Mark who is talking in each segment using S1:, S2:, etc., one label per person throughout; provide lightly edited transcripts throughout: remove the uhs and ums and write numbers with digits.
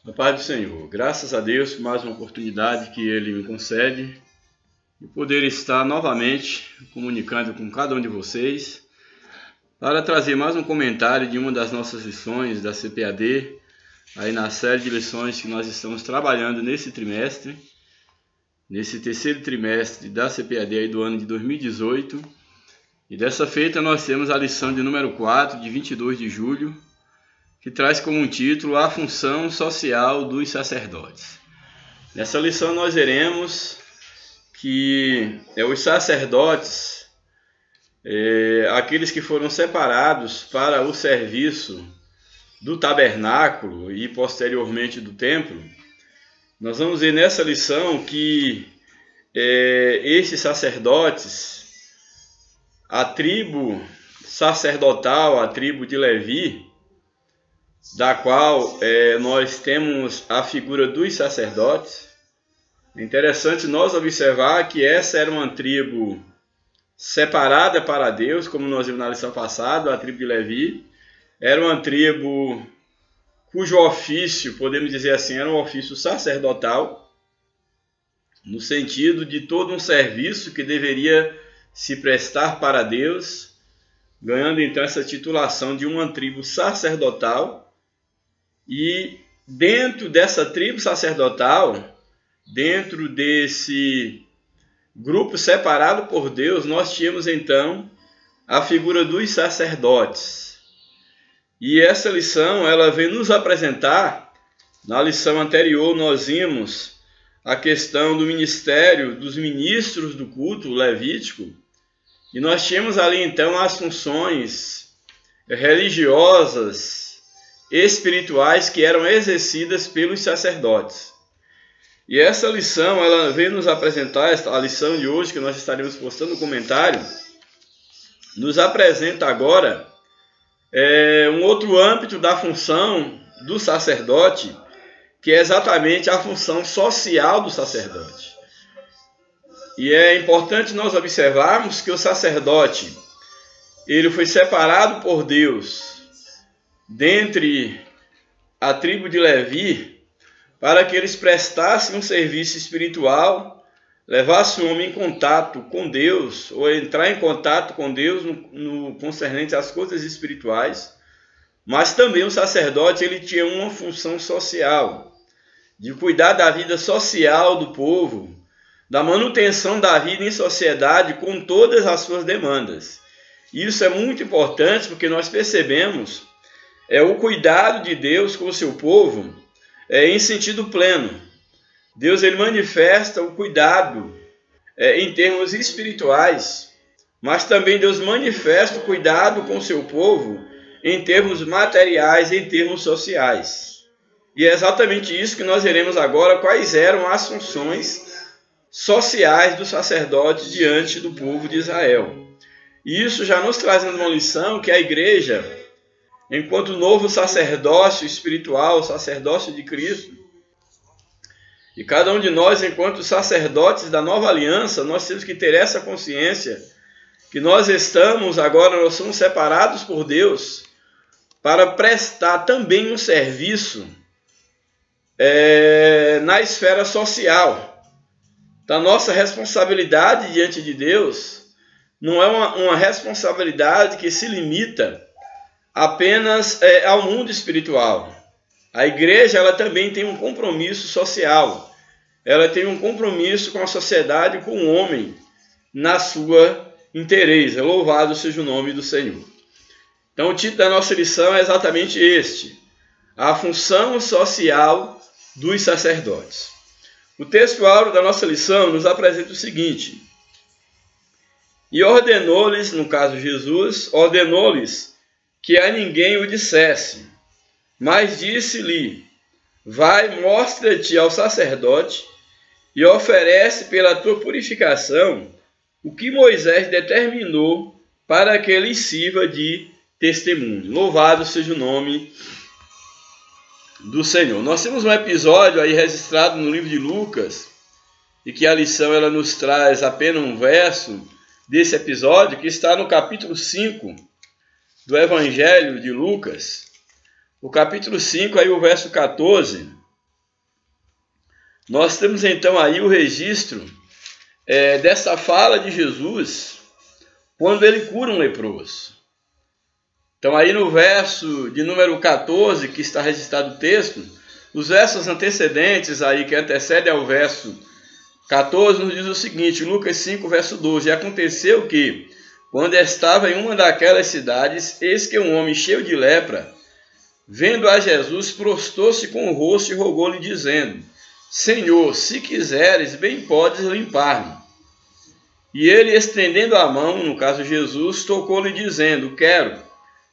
S1: A paz do Senhor, graças a Deus por mais uma oportunidade que Ele me concede de poder estar novamente comunicando com cada um de vocês para trazer mais um comentário de uma das nossas lições da CPAD, aí na série de lições que nós estamos trabalhando nesse trimestre, nesse terceiro trimestre da CPAD aí do ano de 2018. E dessa feita nós temos a lição de número 4, de 22 de julho, que traz como um título a função social dos sacerdotes. Nessa lição nós veremos que os sacerdotes, aqueles que foram separados para o serviço do tabernáculo e posteriormente do templo, nós vamos ver nessa lição que esses sacerdotes, a tribo sacerdotal, a tribo de Levi, da qual nós temos a figura dos sacerdotes. É interessante nós observar que essa era uma tribo separada para Deus, como nós vimos na lição passada, a tribo de Levi. Era uma tribo cujo ofício, podemos dizer assim, era um ofício sacerdotal, no sentido de todo um serviço que deveria se prestar para Deus, ganhando então essa titulação de uma tribo sacerdotal. E dentro dessa tribo sacerdotal, dentro desse grupo separado por Deus, nós tínhamos então a figura dos sacerdotes. E essa lição, ela vem nos apresentar, na lição anterior nós vimos a questão do ministério dos ministros do culto levítico, e nós tínhamos ali então as funções religiosas, espirituais que eram exercidas pelos sacerdotes. E essa lição, ela vem nos apresentar, a lição de hoje que nós estaremos postando no comentário, nos apresenta agora um outro âmbito da função do sacerdote, que é exatamente a função social do sacerdote. E é importante nós observarmos que o sacerdote, ele foi separado por Deus dentre a tribo de Levi, para que eles prestassem um serviço espiritual, levassem o homem em contato com Deus, ou entrar em contato com Deus no concernente às coisas espirituais. Mas também o sacerdote, ele tinha uma função social, de cuidar da vida social do povo, da manutenção da vida em sociedade com todas as suas demandas. Isso é muito importante porque nós percebemos o cuidado de Deus com o seu povo em sentido pleno. Deus, ele manifesta o cuidado em termos espirituais, mas também Deus manifesta o cuidado com o seu povo em termos materiais, em termos sociais. E é exatamente isso que nós veremos agora, quais eram as funções sociais dos sacerdotes diante do povo de Israel. E isso já nos trazendo uma lição que a igreja, enquanto novo sacerdócio espiritual, sacerdócio de Cristo, e cada um de nós, enquanto sacerdotes da nova aliança, nós temos que ter essa consciência que nós nós somos separados por Deus para prestar também um serviço na esfera social. Então, a nossa responsabilidade diante de Deus não é uma responsabilidade que se limita apenas ao mundo espiritual. A igreja, ela também tem um compromisso social. Ela tem um compromisso com a sociedade, com o homem, na sua inteireza. Louvado seja o nome do Senhor. Então, o título da nossa lição é exatamente este: a função social dos sacerdotes. O texto áureo da nossa lição nos apresenta o seguinte: e ordenou-lhes, no caso Jesus, ordenou-lhes que a ninguém o dissesse, mas disse-lhe: vai, mostra-te ao sacerdote e oferece pela tua purificação o que Moisés determinou para que ele sirva de testemunho. Louvado seja o nome do Senhor. Nós temos um episódio aí registrado no livro de Lucas, e que a lição ela nos traz apenas um verso desse episódio, que está no capítulo 5 do Evangelho de Lucas. O capítulo 5, aí o verso 14, nós temos então aí o registro dessa fala de Jesus quando ele cura um leproso. Então aí no verso de número 14, que está registrado o texto, os versos antecedentes aí, que antecedem ao verso 14, nos diz o seguinte, Lucas 5, verso 12, e aconteceu que, quando estava em uma daquelas cidades, eis que um homem cheio de lepra, vendo a Jesus, prostou-se com o rosto e rogou-lhe, dizendo, Senhor, se quiseres, bem podes limpar-me. E ele, estendendo a mão, no caso Jesus, tocou-lhe, dizendo, quero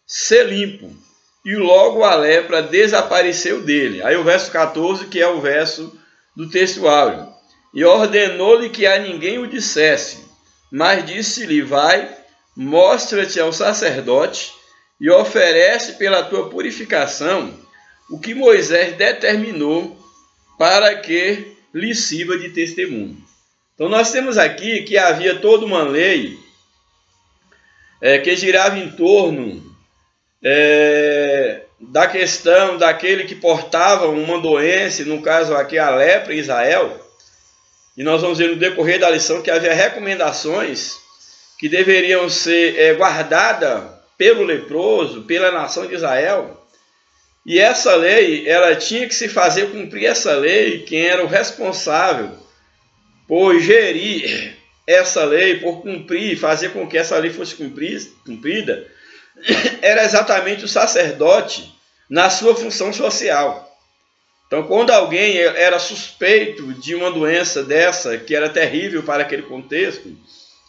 S1: ser limpo. E logo a lepra desapareceu dele. Aí o verso 14, que é o verso do texto áureo. E ordenou-lhe que a ninguém o dissesse, mas disse-lhe, vai, mostra-te ao sacerdote e oferece pela tua purificação o que Moisés determinou para que lhe sirva de testemunho. Então nós temos aqui que havia toda uma lei que girava em torno da questão daquele que portava uma doença, no caso aqui a lepra em Israel, e nós vamos ver no decorrer da lição que havia recomendações que deveriam ser guardadas pelo leproso, pela nação de Israel, e essa lei, ela tinha que se fazer cumprir essa lei, quem era o responsável por gerir essa lei, por cumprir, fazer com que essa lei fosse cumprida, era exatamente o sacerdote na sua função social. Então, quando alguém era suspeito de uma doença dessa, que era terrível para aquele contexto,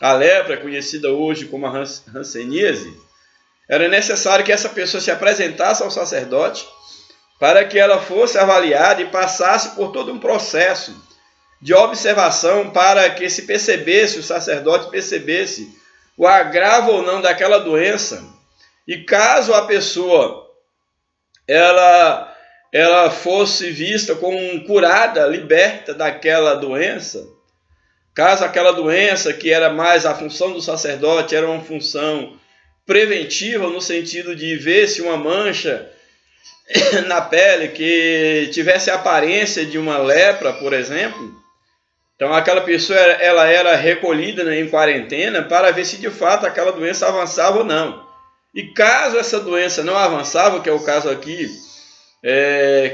S1: a lepra, conhecida hoje como a hanseníase, era necessário que essa pessoa se apresentasse ao sacerdote para que ela fosse avaliada e passasse por todo um processo de observação para que se percebesse, o sacerdote percebesse o agravo ou não daquela doença. E caso a pessoa ela fosse vista como curada, liberta daquela doença, caso aquela doença, que era mais a função do sacerdote, era uma função preventiva, no sentido de ver se uma mancha na pele que tivesse a aparência de uma lepra, por exemplo, então aquela pessoa ela era recolhida em quarentena para ver se de fato aquela doença avançava ou não. E caso essa doença não avançava, que é o caso aqui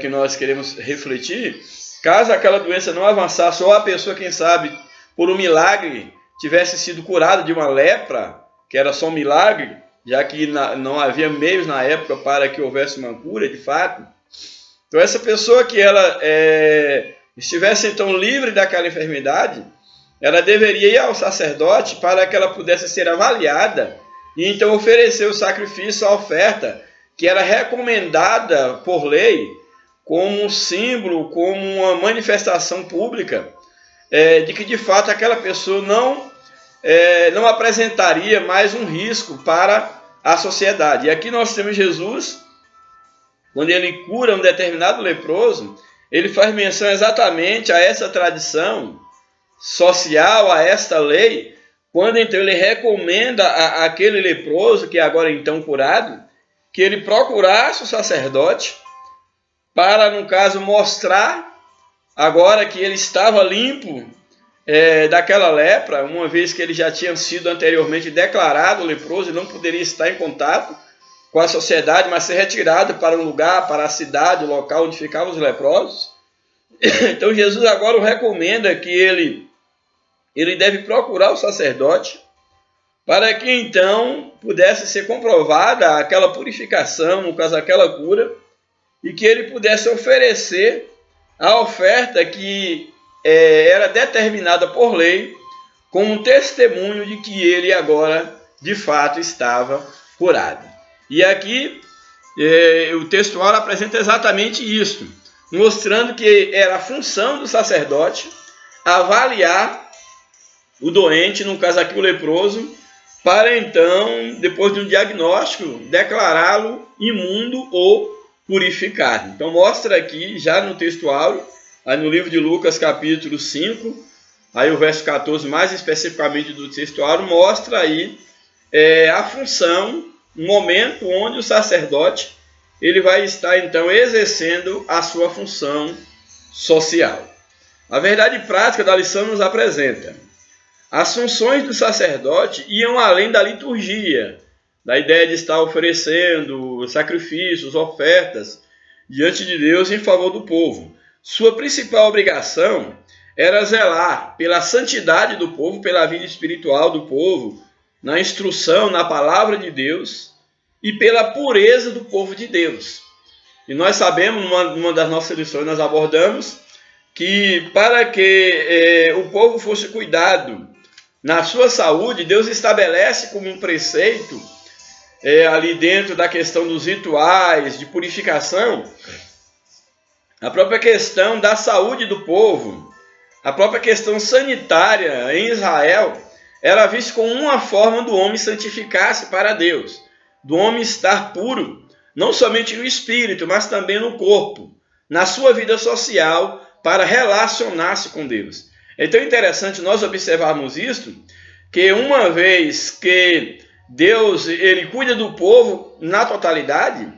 S1: que nós queremos refletir, caso aquela doença não avançasse, ou a pessoa, quem sabe, por um milagre, tivesse sido curada de uma lepra, que era só um milagre, já que não havia meios na época para que houvesse uma cura de fato. Então essa pessoa que ela estivesse então livre daquela enfermidade, ela deveria ir ao sacerdote para que ela pudesse ser avaliada e então oferecer o sacrifício, a oferta, que era recomendada por lei como um símbolo, como uma manifestação pública de que de fato aquela pessoa não apresentaria mais um risco para a sociedade. E aqui nós temos Jesus, quando ele cura um determinado leproso, ele faz menção exatamente a essa tradição social, a esta lei, quando então ele recomenda àquele leproso, que é agora então curado, que ele procurasse o sacerdote para, no caso, mostrar agora que ele estava limpo daquela lepra, uma vez que ele já tinha sido anteriormente declarado leproso e não poderia estar em contato com a sociedade, mas ser retirado para um lugar, para a cidade, o local onde ficavam os leprosos. Então Jesus agora o recomenda que ele deve procurar o sacerdote para que então pudesse ser comprovada aquela purificação, no caso aquela cura, e que ele pudesse oferecer a oferta que era determinada por lei como um testemunho de que ele agora de fato estava curado. E aqui o textual apresenta exatamente isso, mostrando que era a função do sacerdote avaliar o doente, no caso aqui o leproso, para então, depois de um diagnóstico, declará-lo imundo ou purificado. Então mostra aqui, já no textual, aí no livro de Lucas, capítulo 5, aí o verso 14, mais especificamente do textual, mostra aí a função, um momento onde o sacerdote ele vai estar então exercendo a sua função social. A verdade prática da lição nos apresenta: as funções do sacerdote iam além da liturgia, da ideia de estar oferecendo sacrifícios, ofertas diante de Deus em favor do povo. Sua principal obrigação era zelar pela santidade do povo, pela vida espiritual do povo, na instrução, na palavra de Deus e pela pureza do povo de Deus. E nós sabemos, numa das nossas lições, nós abordamos que para que o povo fosse cuidado na sua saúde, Deus estabelece como um preceito, ali dentro da questão dos rituais de purificação, a própria questão da saúde do povo, a própria questão sanitária em Israel, era vista como uma forma do homem santificar-se para Deus, do homem estar puro, não somente no espírito, mas também no corpo, na sua vida social, para relacionar-se com Deus. É tão interessante nós observarmos isto, que uma vez que Deus ele cuida do povo na totalidade,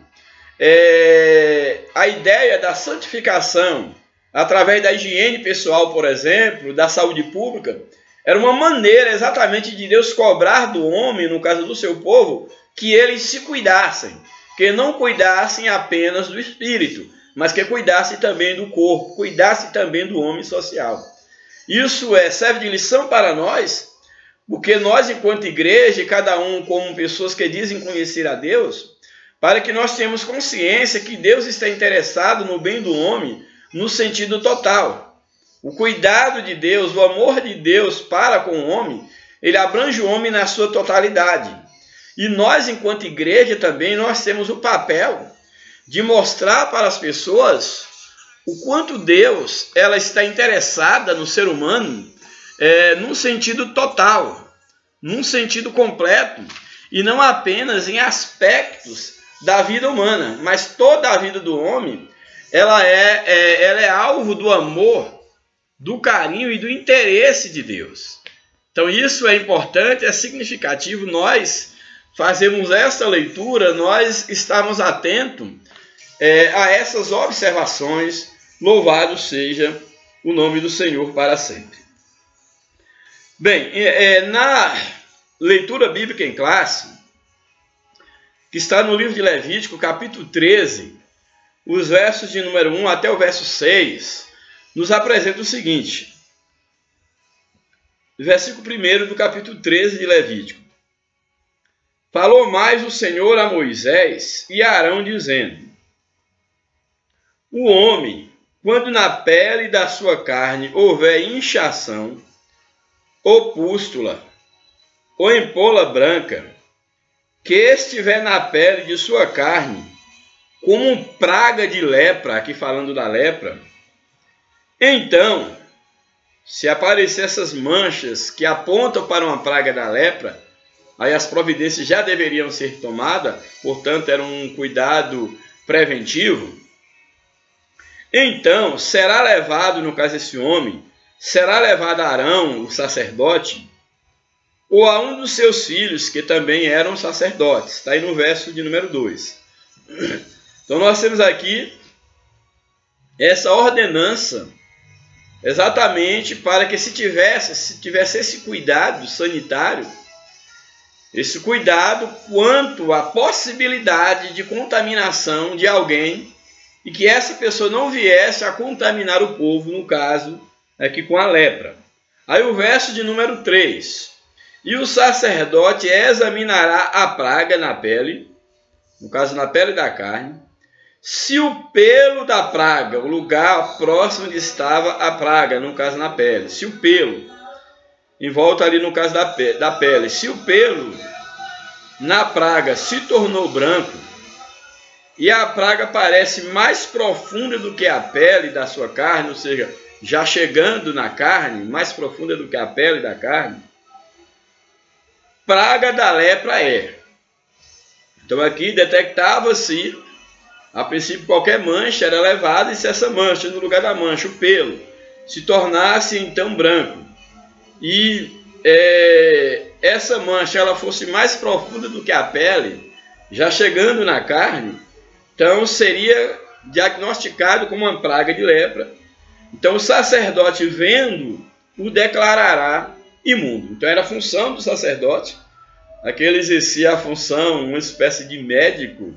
S1: a ideia da santificação, através da higiene pessoal, por exemplo, da saúde pública, era uma maneira exatamente de Deus cobrar do homem, no caso do seu povo, que eles se cuidassem, que não cuidassem apenas do espírito, mas que cuidassem também do corpo, cuidassem também do homem social. Isso serve de lição para nós, porque nós, enquanto igreja, e cada um como pessoas que dizem conhecer a Deus, para que nós tenhamos consciência que Deus está interessado no bem do homem no sentido total. O cuidado de Deus, o amor de Deus para com o homem, ele abrange o homem na sua totalidade. E nós, enquanto igreja, também nós temos o papel de mostrar para as pessoas o quanto Deus ela está interessada no ser humano num sentido total, num sentido completo, e não apenas em aspectos da vida humana, mas toda a vida do homem ela é alvo do amor, do carinho e do interesse de Deus. Então isso é importante, é significativo nós fazermos essa leitura, nós estarmos atentos a essas observações. Louvado seja o nome do Senhor para sempre. Bem, na leitura bíblica em classe, que está no livro de Levítico, capítulo 13, os versos de número 1 até o verso 6, nos apresenta o seguinte. Versículo 1 do capítulo 13 de Levítico. Falou mais o Senhor a Moisés e a Arão, dizendo: o homem, quando na pele da sua carne houver inchação, ou pústula, ou empola branca, que estiver na pele de sua carne, como praga de lepra, aqui falando da lepra, então, se aparecer essas manchas que apontam para uma praga da lepra, aí as providências já deveriam ser tomadas, portanto era um cuidado preventivo. Então será levado, no caso desse homem, será levado a Arão, o sacerdote, ou a um dos seus filhos, que também eram sacerdotes. Está aí no verso de número 2. Então nós temos aqui essa ordenança, exatamente para que se tivesse esse cuidado sanitário, esse cuidado quanto à possibilidade de contaminação de alguém, e que essa pessoa não viesse a contaminar o povo, no caso aqui com a lepra. Aí o verso de número 3. E o sacerdote examinará a praga na pele, no caso na pele da carne, se o pelo da praga, o lugar próximo onde estava a praga, no caso na pele, se o pelo, em volta ali no caso da pele, se o pelo na praga se tornou branco, e a praga parece mais profunda do que a pele da sua carne, ou seja, já chegando na carne, mais profunda do que a pele da carne, praga da lepra é. Então aqui detectava-se, a princípio, qualquer mancha era levada, e se essa mancha, no lugar da mancha, o pelo, se tornasse então branco, e essa mancha ela fosse mais profunda do que a pele, já chegando na carne, então seria diagnosticado como uma praga de lepra, Então o sacerdote vendo o declarará imundo. Então era a função do sacerdote, aquele exercia a função, uma espécie de médico,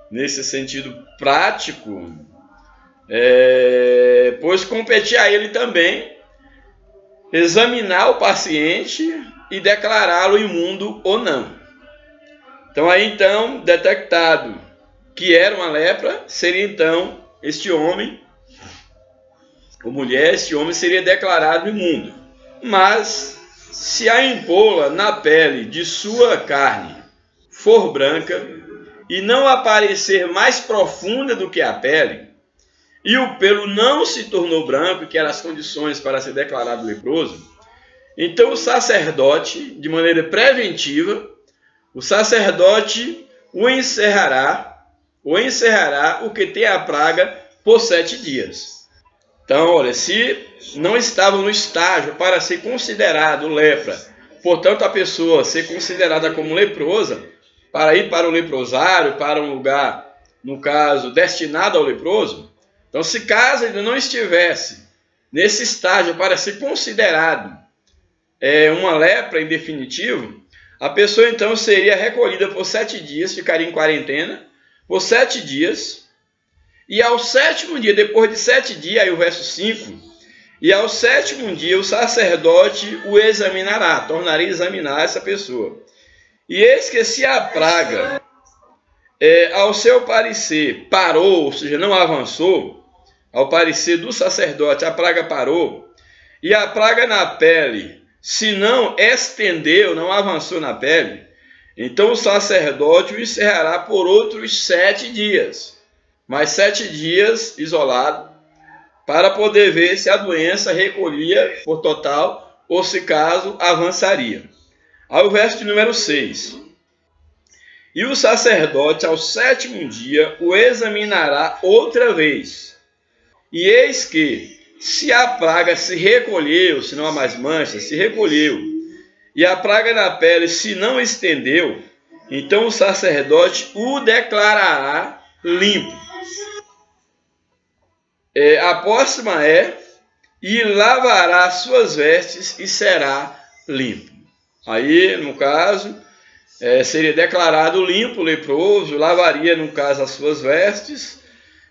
S1: nesse sentido prático, pois competia a ele também examinar o paciente e declará-lo imundo ou não. Então aí então, detectado que era uma lepra, seria então este homem, ou mulher, este homem seria declarado imundo. Mas se a empola na pele de sua carne for branca e não aparecer mais profunda do que a pele, e o pelo não se tornou branco, que eram as condições para ser declarado leproso, então o sacerdote, de maneira preventiva, o sacerdote o encerrará o que tem a praga por 7 dias. Então, olha, se não estava no estágio para ser considerado lepra, portanto a pessoa ser considerada como leprosa, para ir para o leprosário, para um lugar, no caso, destinado ao leproso, então se caso ele não estivesse nesse estágio para ser considerado uma lepra em definitivo, a pessoa então seria recolhida por 7 dias, ficaria em quarentena por 7 dias, e ao 7º dia, depois de 7 dias, aí o verso 5, e ao 7º dia o sacerdote o examinará, tornaria a examinar essa pessoa. E eis que se a praga, ao seu parecer, parou, ou seja, não avançou, ao parecer do sacerdote a praga parou, e a praga na pele, se não estendeu, não avançou na pele, então o sacerdote o encerrará por outros 7 dias. Mais 7 dias isolado, para poder ver se a doença recolhia por total ou se caso avançaria. Aí o verso de número 6. E o sacerdote ao 7º dia o examinará outra vez. E eis que, se a praga se recolheu, se não há mais manchas, se recolheu, e a praga na pele se não estendeu, então o sacerdote o declarará limpo. A próxima e lavará suas vestes e será limpo. Aí, no caso, seria declarado limpo, leproso, lavaria, no caso, as suas vestes,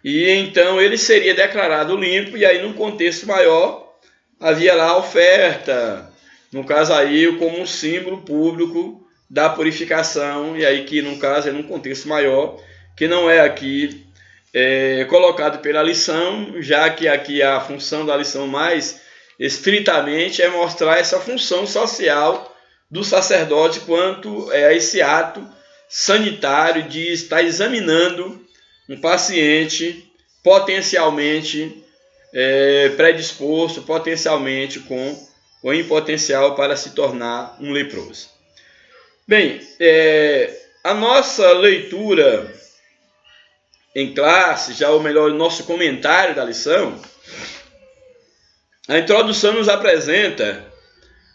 S1: e então ele seria declarado limpo, e aí, num contexto maior, havia lá a oferta, no caso aí, como um símbolo público da purificação, e aí que, no caso, é num contexto maior, que não é aqui colocado pela lição, já que aqui a função da lição mais estritamente é mostrar essa função social do sacerdote quanto a esse ato sanitário de estar examinando um paciente potencialmente predisposto, potencialmente com em potencial para se tornar um leproso. Bem, a nossa leitura em classe, já ou melhor, o nosso comentário da lição, a introdução nos apresenta,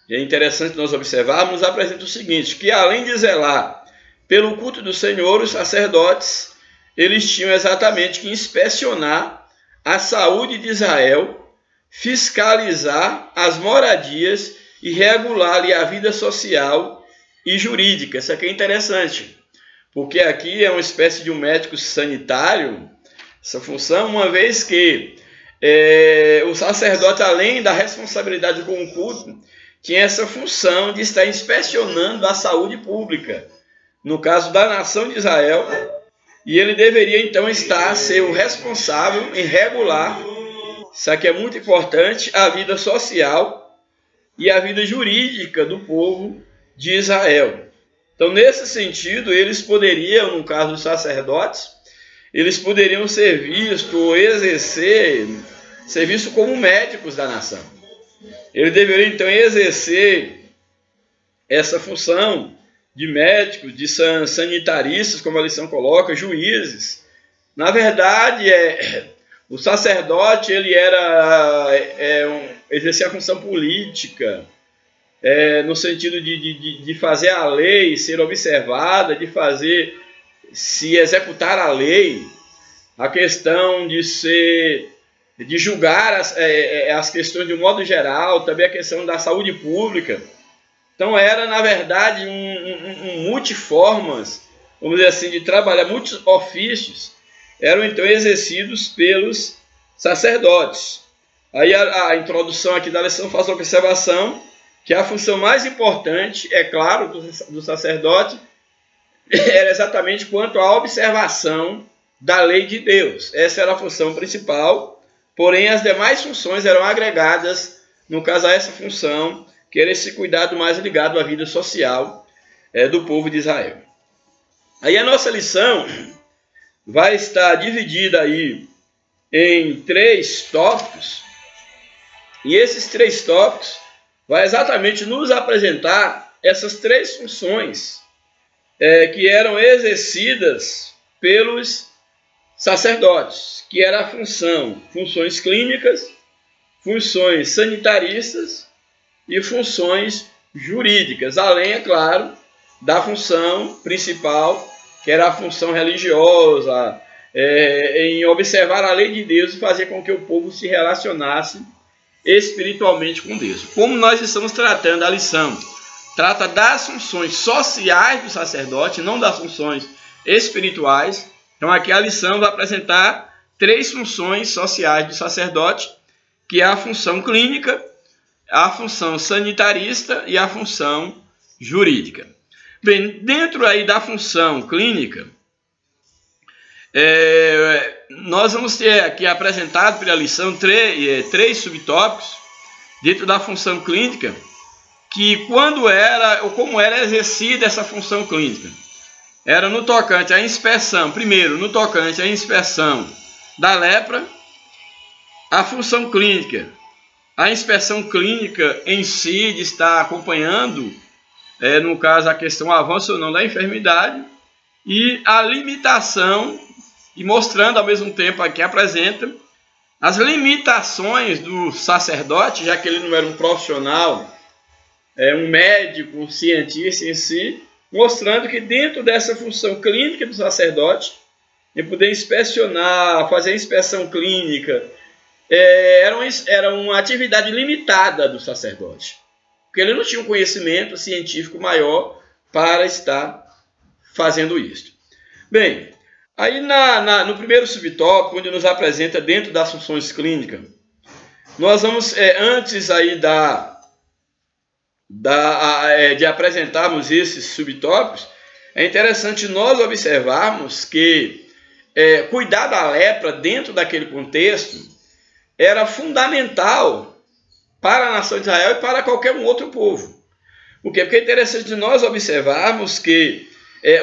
S1: e é interessante nós observarmos, nos apresenta o seguinte, que além de zelar pelo culto do Senhor, os sacerdotes, eles tinham exatamente que inspecionar a saúde de Israel, fiscalizar as moradias e regular-lhe a vida social e jurídica. Isso aqui é interessante, porque aqui é uma espécie de um médico sanitário, essa função, uma vez que o sacerdote, além da responsabilidade com o culto, tinha essa função de estar inspecionando a saúde pública, no caso da nação de Israel, e ele deveria então ser o responsável em regular, isso aqui é muito importante, a vida social e a vida jurídica do povo de Israel. Então, nesse sentido, eles poderiam, no caso dos sacerdotes, eles poderiam ser vistos ou exercer, ser vistos como médicos da nação. Eles deveriam, então, exercer essa função de médicos, de sanitaristas, como a lição coloca, juízes. Na verdade, o sacerdote ele exercia a função política, no sentido de fazer a lei ser observada, de se executar a lei, a questão de ser de julgar as questões de um modo geral, também a questão da saúde pública. Então era, na verdade, um multiformas, vamos dizer assim, de trabalhar, muitos ofícios eram então exercidos pelos sacerdotes. Aí a introdução aqui da lição faz a observação que a função mais importante, é claro, do sacerdote era exatamente quanto à observação da lei de Deus. Essa era a função principal, porém as demais funções eram agregadas, no caso a essa função, que era esse cuidado mais ligado à vida social do povo de Israel. Aí a nossa lição vai estar dividida aí em 3 tópicos, e esses 3 tópicos vai exatamente nos apresentar essas 3 funções que eram exercidas pelos sacerdotes, que era a funções clínicas, funções sanitaristas e funções jurídicas, além, é claro, da função principal, que era a função religiosa, em observar a lei de Deus e fazer com que o povo se relacionasse espiritualmente com Deus. Como nós estamos tratando a lição, trata das funções sociais do sacerdote, não das funções espirituais. Então aqui a lição vai apresentar 3 funções sociais do sacerdote, que é a função clínica, a função sanitarista e a função jurídica. Bem, dentro aí da função clínica, nós vamos ter aqui apresentado pela lição 3 subtópicos dentro da função clínica, que como era exercida essa função clínica. Era no tocante à inspeção, primeiro, no tocante à inspeção da lepra, a função clínica, a inspeção clínica em si, de estar acompanhando, no caso, a questão avanço ou não da enfermidade, e a limitação, e mostrando ao mesmo tempo aqui, apresenta as limitações do sacerdote, já que ele não era um profissional, um médico, um cientista em si, mostrando que dentro dessa função clínica do sacerdote, em poder inspecionar, fazer a inspeção clínica, era uma atividade limitada do sacerdote, porque ele não tinha um conhecimento científico maior para estar fazendo isso. Bem, aí no primeiro subtópico, onde nos apresenta dentro das funções clínicas, nós vamos, antes aí de apresentarmos esses subtópicos, é interessante nós observarmos que cuidar da lepra dentro daquele contexto era fundamental para a nação de Israel e para qualquer outro povo. Por quê? Porque é interessante nós observarmos que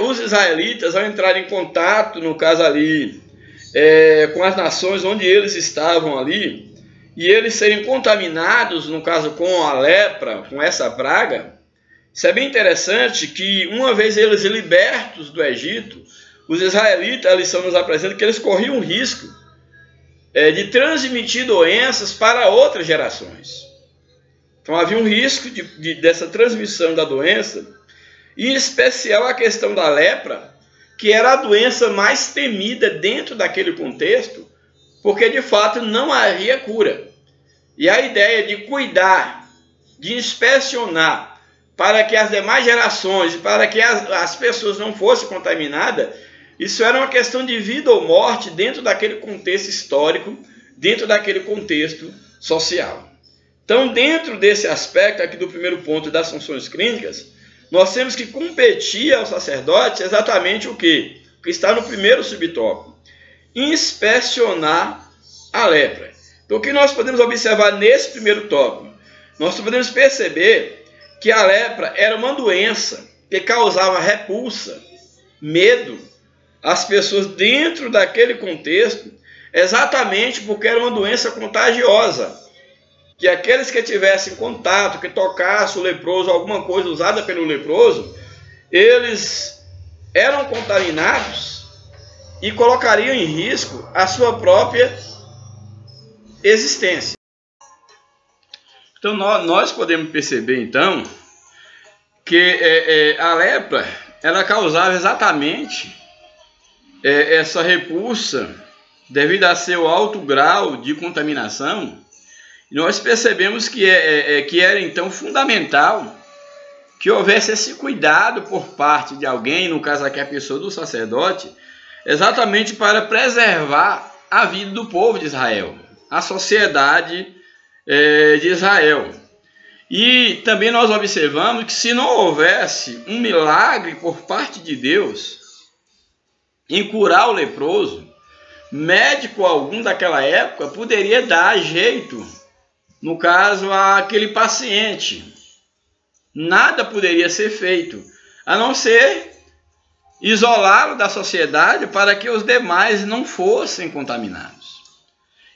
S1: os israelitas, ao entrar em contato, no caso ali, com as nações onde eles estavam ali, e eles serem contaminados, no caso com a lepra, com essa praga, isso é bem interessante que, uma vez eles libertos do Egito, os israelitas, a lição nos apresenta que eles corriam o risco de transmitir doenças para outras gerações. Então havia um risco dessa transmissão da doença, e em especial a questão da lepra, que era a doença mais temida dentro daquele contexto, porque de fato não havia cura. E a ideia de cuidar, de inspecionar, para que as demais gerações, para que as pessoas não fossem contaminadas, isso era uma questão de vida ou morte dentro daquele contexto histórico, dentro daquele contexto social. Então, dentro desse aspecto aqui do primeiro ponto das funções clínicas, nós temos que competir ao sacerdote exatamente o quê? O que está no primeiro subtópico: inspecionar a lepra. Então, o que nós podemos observar nesse primeiro tópico? Nós podemos perceber que a lepra era uma doença que causava repulsa, medo às pessoas dentro daquele contexto, exatamente porque era uma doença contagiosa, que aqueles que tivessem contato, que tocassem o leproso, alguma coisa usada pelo leproso, eles eram contaminados e colocariam em risco a sua própria existência. Então nós podemos perceber então que a lepra ela causava exatamente essa repulsa devido a seu alto grau de contaminação, nós percebemos que era então fundamental que houvesse esse cuidado por parte de alguém, no caso aqui a pessoa do sacerdote, exatamente para preservar a vida do povo de Israel, a sociedade de Israel. E também nós observamos que se não houvesse um milagre por parte de Deus em curar o leproso, médico algum daquela época poderia dar jeito, no caso, àquele paciente. Nada poderia ser feito, a não ser isolá-lo da sociedade para que os demais não fossem contaminados.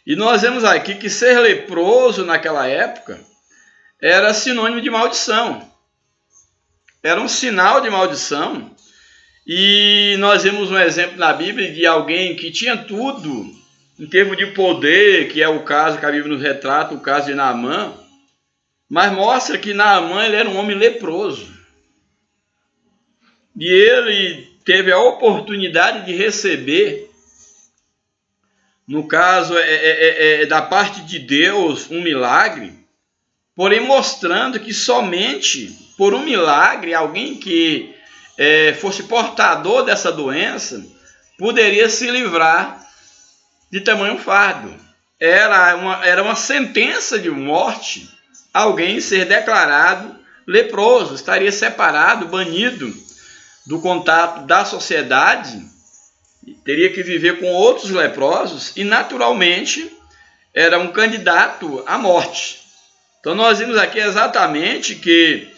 S1: E nós vemos aqui que ser leproso naquela época era sinônimo de maldição. Era um sinal de maldição. E nós vemos um exemplo na Bíblia de alguém que tinha tudo em termos de poder, que é o caso que a Bíblia nos retrata, o caso de Naamã, mas mostra que Naamã ele era um homem leproso. E ele teve a oportunidade de receber, no caso da parte de Deus, um milagre, porém mostrando que somente por um milagre, alguém que fosse portador dessa doença, poderia se livrar de tamanho fardo. Era uma sentença de morte alguém ser declarado leproso, estaria separado, banido do contato da sociedade, teria que viver com outros leprosos e naturalmente era um candidato à morte. Então nós vimos aqui exatamente que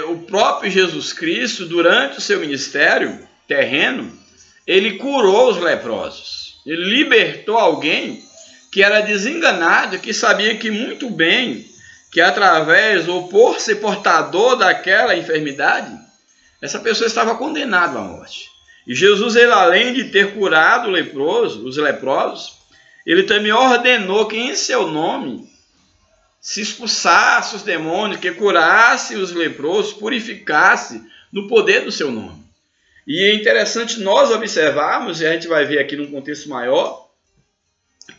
S1: o próprio Jesus Cristo, durante o seu ministério terreno, ele curou os leprosos. Ele libertou alguém que era desenganado, que sabia que muito bem, que através ou por ser portador daquela enfermidade, essa pessoa estava condenada à morte. E Jesus, ele, além de ter curado os leprosos, ele também ordenou que em seu nome se expulsasse os demônios, que curasse os leprosos, purificasse no poder do seu nome. E é interessante nós observarmos, e a gente vai ver aqui num contexto maior,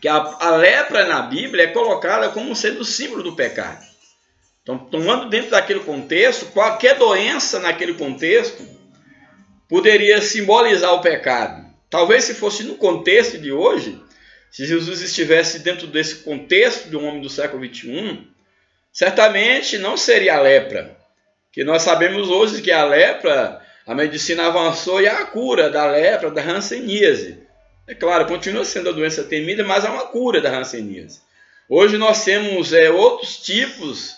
S1: que a lepra na Bíblia é colocada como sendo o símbolo do pecado. Então, tomando dentro daquele contexto, qualquer doença naquele contexto poderia simbolizar o pecado. Talvez se fosse no contexto de hoje, se Jesus estivesse dentro desse contexto de um homem do século XXI, certamente não seria a lepra. Que nós sabemos hoje que a lepra, a medicina avançou e há a cura da lepra, da hanseníase. É claro, continua sendo a doença temida, mas há uma cura da hanseníase. Hoje nós temos outros tipos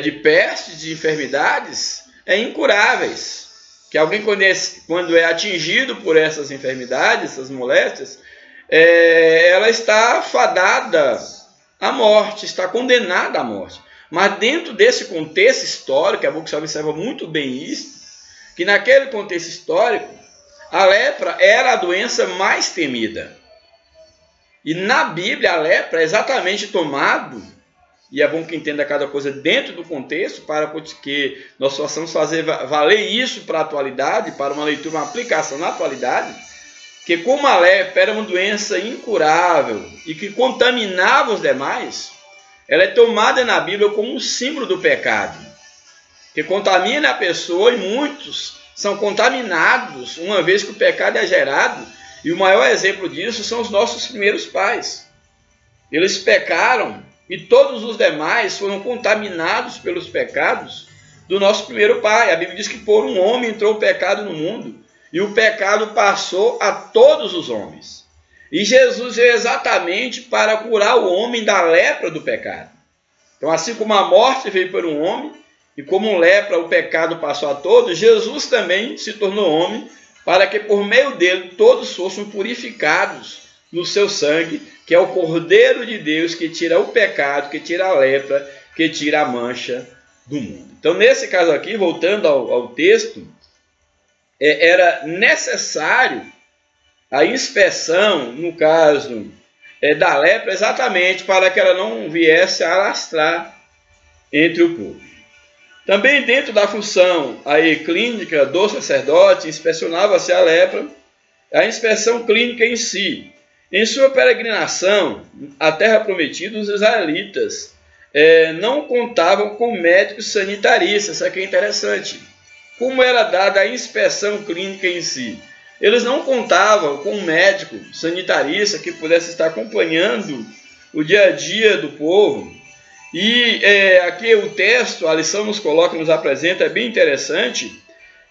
S1: de pestes, de enfermidades incuráveis. Que alguém quando é atingido por essas enfermidades, essas moléstias, ela está fadada à morte, está condenada à morte. Mas dentro desse contexto histórico, é bom que você observa muito bem isso, que naquele contexto histórico, a lepra era a doença mais temida. E na Bíblia, a lepra é exatamente tomado, e é bom que entenda cada coisa dentro do contexto, para que nós possamos fazer valer isso para a atualidade, para uma leitura, uma aplicação na atualidade, que como a lepra era uma doença incurável e que contaminava os demais, ela é tomada na Bíblia como um símbolo do pecado, que contamina a pessoa e muitos são contaminados uma vez que o pecado é gerado, e o maior exemplo disso são os nossos primeiros pais. Eles pecaram e todos os demais foram contaminados pelos pecados do nosso primeiro pai. A Bíblia diz que por um homem entrou o pecado no mundo e o pecado passou a todos os homens. E Jesus veio exatamente para curar o homem da lepra do pecado. Então, assim como a morte veio por um homem, e como lepra o pecado passou a todos, Jesus também se tornou homem para que por meio dele todos fossem purificados no seu sangue, que é o Cordeiro de Deus que tira o pecado, que tira a lepra, que tira a mancha do mundo. Então, nesse caso aqui, voltando ao texto, era necessário a inspeção, no caso da lepra, exatamente para que ela não viesse a alastrar entre o povo. Também dentro da função clínica do sacerdote, inspecionava-se a lepra, a inspeção clínica em si. Em sua peregrinação à terra prometida, os israelitas não contavam com médicos sanitaristas. Isso aqui é interessante. Como era dada a inspeção clínica em si? Eles não contavam com um médico sanitarista que pudesse estar acompanhando o dia a dia do povo. E aqui o texto, a lição nos coloca, nos apresenta, é bem interessante,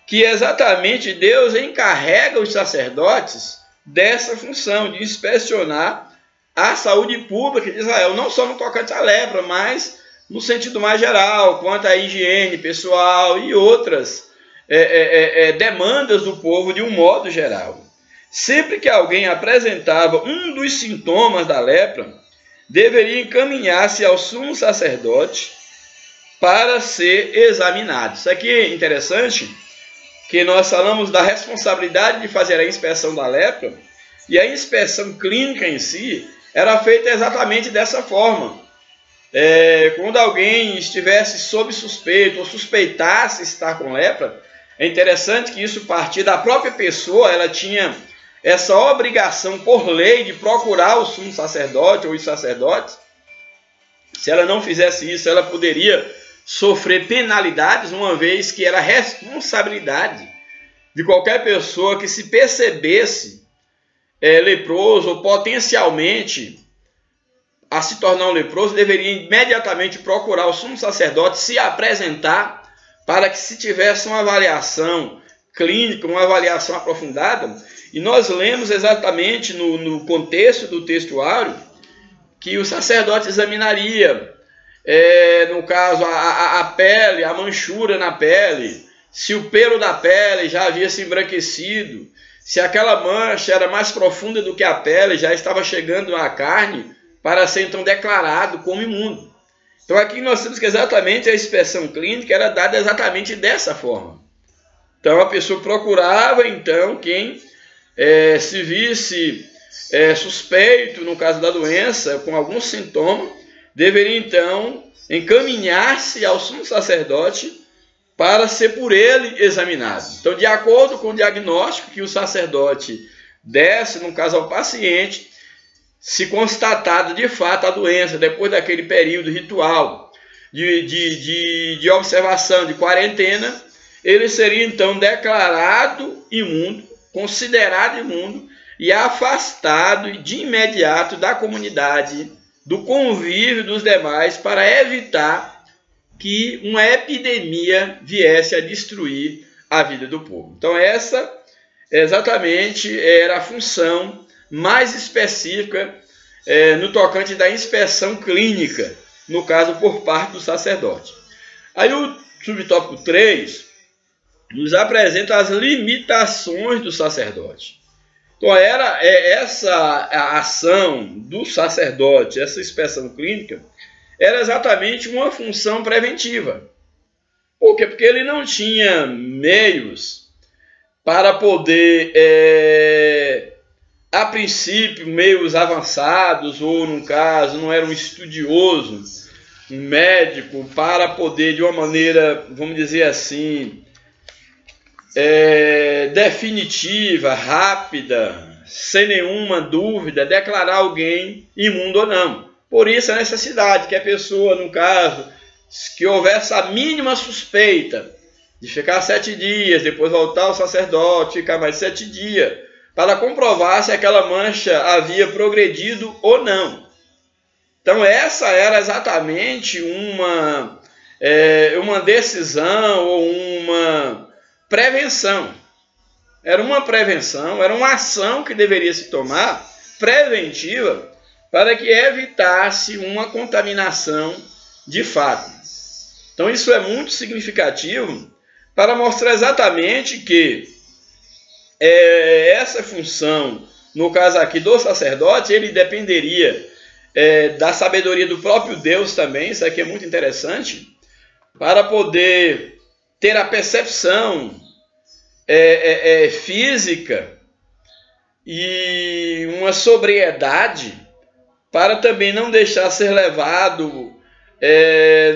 S1: que exatamente Deus encarrega os sacerdotes dessa função de inspecionar a saúde pública de Israel, não só no tocante à lepra, mas no sentido mais geral, quanto à higiene pessoal e outras demandas do povo de um modo geral. Sempre que alguém apresentava um dos sintomas da lepra, deveria encaminhar-se ao sumo sacerdote para ser examinado. Isso aqui é interessante, que nós falamos da responsabilidade de fazer a inspeção da lepra, e a inspeção clínica em si era feita exatamente dessa forma. Quando alguém estivesse sob suspeito ou suspeitasse estar com lepra, é interessante que isso partia da própria pessoa, ela tinha essa obrigação por lei de procurar o sumo sacerdote ou os sacerdotes. Se ela não fizesse isso, ela poderia sofrer penalidades, uma vez que era responsabilidade de qualquer pessoa que se percebesse leproso ou potencialmente a se tornar um leproso, deveria imediatamente procurar o sumo sacerdote, se apresentar, para que se tivesse uma avaliação clínica, uma avaliação aprofundada. E nós lemos exatamente no contexto do textuário que o sacerdote examinaria, no caso, a pele, a manchura na pele, se o pelo da pele já havia se embranquecido, se aquela mancha era mais profunda do que a pele, já estava chegando à carne, para ser então declarado como imundo. Então aqui nós temos que exatamente a inspeção clínica era dada exatamente dessa forma. Então a pessoa procurava então quem se visse suspeito no caso da doença, com algum sintoma, deveria então encaminhar-se ao sumo sacerdote para ser por ele examinado. Então, de acordo com o diagnóstico que o sacerdote desse, no caso ao paciente, se constatado de fato a doença, depois daquele período ritual de observação, de quarentena, ele seria então declarado imundo, considerado imundo e afastado de imediato da comunidade, do convívio dos demais, para evitar que uma epidemia viesse a destruir a vida do povo. Então essa exatamente era a função mais específica no tocante da inspeção clínica, no caso por parte do sacerdote. Aí o subtópico 3 nos apresenta as limitações do sacerdote. Então era essa a ação do sacerdote, essa inspeção clínica, era exatamente uma função preventiva. Por quê? Porque ele não tinha meios para poder, a princípio, meios avançados, ou no caso, não era um estudioso, um médico, para poder, de uma maneira, vamos dizer assim, definitiva, rápida, sem nenhuma dúvida, declarar alguém imundo ou não. Por isso a necessidade que a pessoa, no caso, que houvesse a mínima suspeita de ficar 7 dias, depois voltar ao sacerdote, ficar mais 7 dias, para comprovar se aquela mancha havia progredido ou não. Então essa era exatamente uma decisão ou uma prevenção. Era uma prevenção, era uma ação que deveria se tomar, preventiva, para que evitasse uma contaminação de fato. Então isso é muito significativo para mostrar exatamente que essa função, no caso aqui do sacerdote, ele dependeria da sabedoria do próprio Deus também. Isso aqui é muito interessante, para poder ter a percepção física e uma sobriedade, para também não deixar ser levado,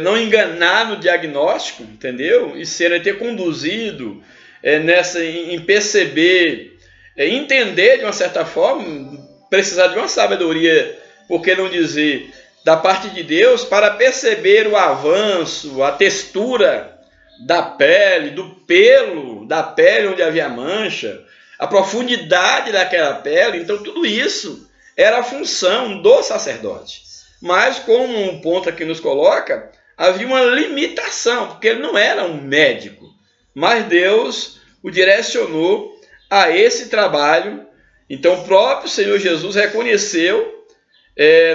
S1: não enganar no diagnóstico, entendeu? E ter conduzido em perceber, entender de uma certa forma, precisar de uma sabedoria, por que não dizer, da parte de Deus, para perceber o avanço, a textura da pele, do pelo da pele onde havia mancha, a profundidade daquela pele. Então tudo isso era a função do sacerdote. Mas, como um ponto aqui nos coloca, havia uma limitação, porque ele não era um médico, mas Deus o direcionou a esse trabalho. Então o próprio Senhor Jesus reconheceu,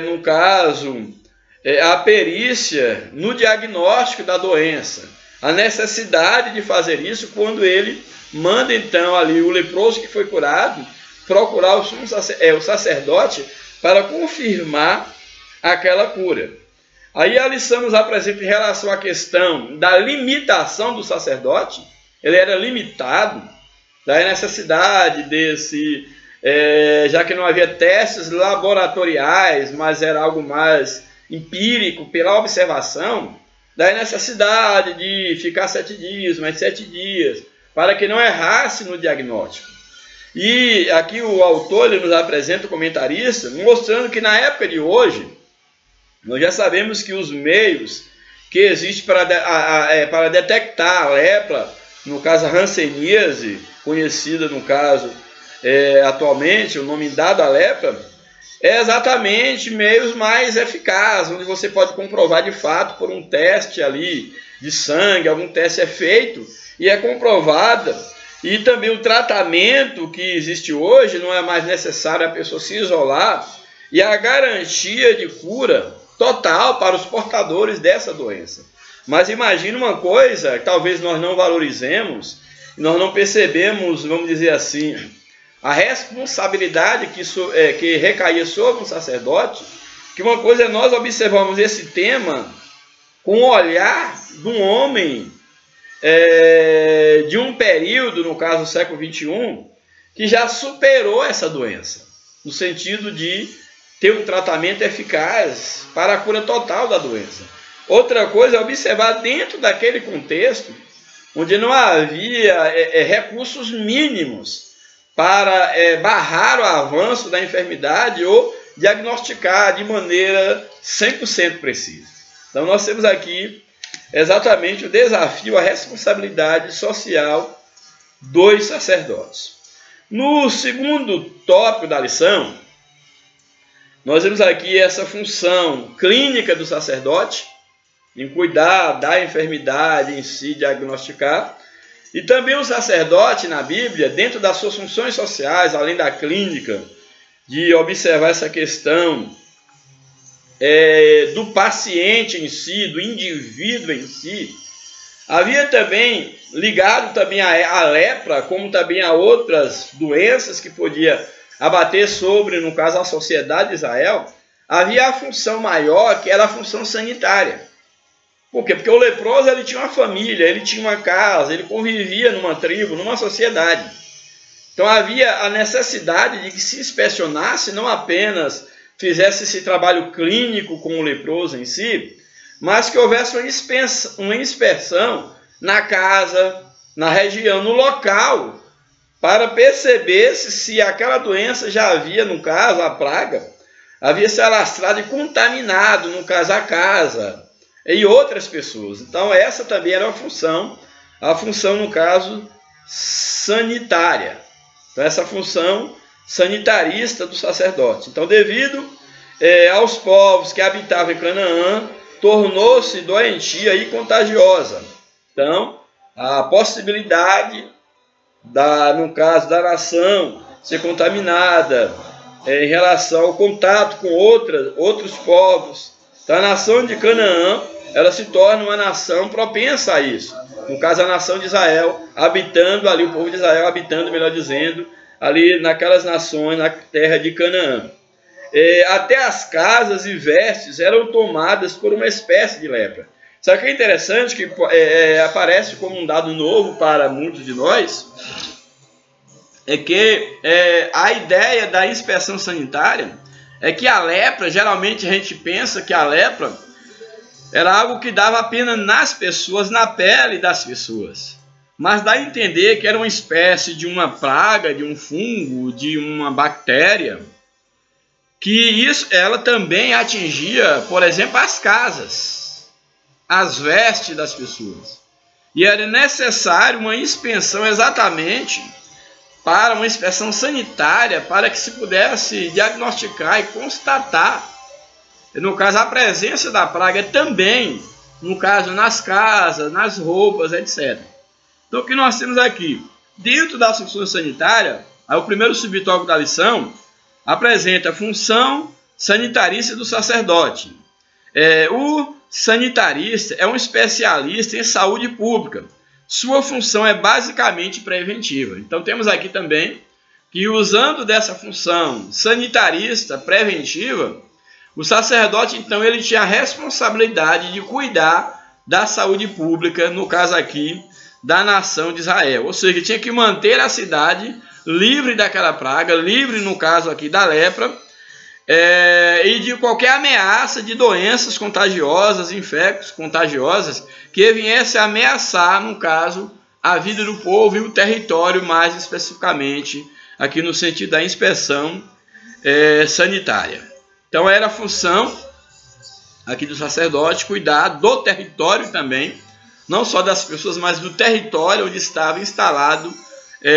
S1: no caso, a perícia no diagnóstico da doença, a necessidade de fazer isso, quando ele manda então ali o leproso que foi curado procurar o sacerdote para confirmar aquela cura. Aí a lição nos apresenta em relação à questão da limitação do sacerdote. Ele era limitado, da necessidade desse, já que não havia testes laboratoriais, mas era algo mais empírico, pela observação, da necessidade de ficar 7 dias, mais 7 dias, para que não errasse no diagnóstico. E aqui o autor ele nos apresenta, o comentarista, mostrando que na época de hoje, nós já sabemos que os meios que existem para detectar a lepra, no caso a hanseníase, conhecida no caso atualmente, o nome dado à lepra, é exatamente meios mais eficazes, onde você pode comprovar de fato por um teste ali de sangue, algum teste é feito e é comprovada. E também o tratamento que existe hoje, não é mais necessário a pessoa se isolar, e a garantia de cura total para os portadores dessa doença. Mas imagine uma coisa que talvez nós não valorizemos, nós não percebemos, vamos dizer assim, a responsabilidade que recaía sobre um sacerdote, que uma coisa é nós observarmos esse tema com o olhar de um homem de um período, no caso do século XXI, que já superou essa doença, no sentido de ter um tratamento eficaz para a cura total da doença. Outra coisa é observar dentro daquele contexto, onde não havia recursos mínimos para barrar o avanço da enfermidade ou diagnosticar de maneira 100% precisa. Então nós temos aqui exatamente o desafio, a responsabilidade social dos sacerdotes. No segundo tópico da lição, nós vemos aqui essa função clínica do sacerdote, em cuidar da enfermidade em si, diagnosticar. E também o sacerdote na Bíblia, dentro das suas funções sociais, além da clínica, de observar essa questão do paciente em si, do indivíduo em si, havia também, ligado também à lepra, como também a outras doenças que podia abater sobre, no caso, a sociedade de Israel, havia a função maior, que era a função sanitária. Por quê? Porque o leproso ele tinha uma família, ele tinha uma casa, ele convivia numa tribo, numa sociedade. Então havia a necessidade de que se inspecionasse, não apenas fizesse esse trabalho clínico com o leproso em si, mas que houvesse uma inspeção na casa, na região, no local, para perceber se aquela doença já havia, no caso, a praga, havia se alastrado e contaminado, no caso, a casa e outras pessoas. Então essa também era a função, no caso, sanitária. Então essa função sanitarista do sacerdote. Então, devido aos povos que habitavam em Canaã, tornou-se doentia e contagiosa. Então, a possibilidade, no caso da nação, ser contaminada em relação ao contato com outros povos. Então, a nação de Canaã, ela se torna uma nação propensa a isso. No caso, a nação de Israel, habitando ali, o povo de Israel habitando, melhor dizendo, ali naquelas nações, na terra de Canaã. Até as casas e vestes eram tomadas por uma espécie de lepra. Sabe o que é interessante? Que aparece como um dado novo para muitos de nós, é que a ideia da inspeção sanitária é que a lepra, geralmente a gente pensa que a lepra era algo que dava apenas nas pessoas, na pele das pessoas. Mas dá a entender que era uma espécie de uma praga, de um fungo, de uma bactéria, que ela também atingia, por exemplo, as casas, as vestes das pessoas. E era necessário uma inspeção exatamente para uma inspeção sanitária, para que se pudesse diagnosticar e constatar, no caso, a presença da praga também, no caso, nas casas, nas roupas, etc. Então, o que nós temos aqui? Dentro da função sanitária, o primeiro subtópico da lição apresenta a função sanitarista do sacerdote. O sanitarista é um especialista em saúde pública. Sua função é basicamente preventiva. Então, temos aqui também que, usando dessa função sanitarista preventiva, o sacerdote, então, ele tinha a responsabilidade de cuidar da saúde pública, no caso aqui, da nação de Israel. Ou seja, tinha que manter a cidade livre daquela praga, livre, no caso aqui, da lepra, e de qualquer ameaça de doenças contagiosas, infectos contagiosas, que viesse a ameaçar, no caso, a vida do povo e o território, mais especificamente, aqui no sentido da inspeção sanitária. Então, era a função aqui do sacerdote cuidar do território também, não só das pessoas, mas do território onde estava instalado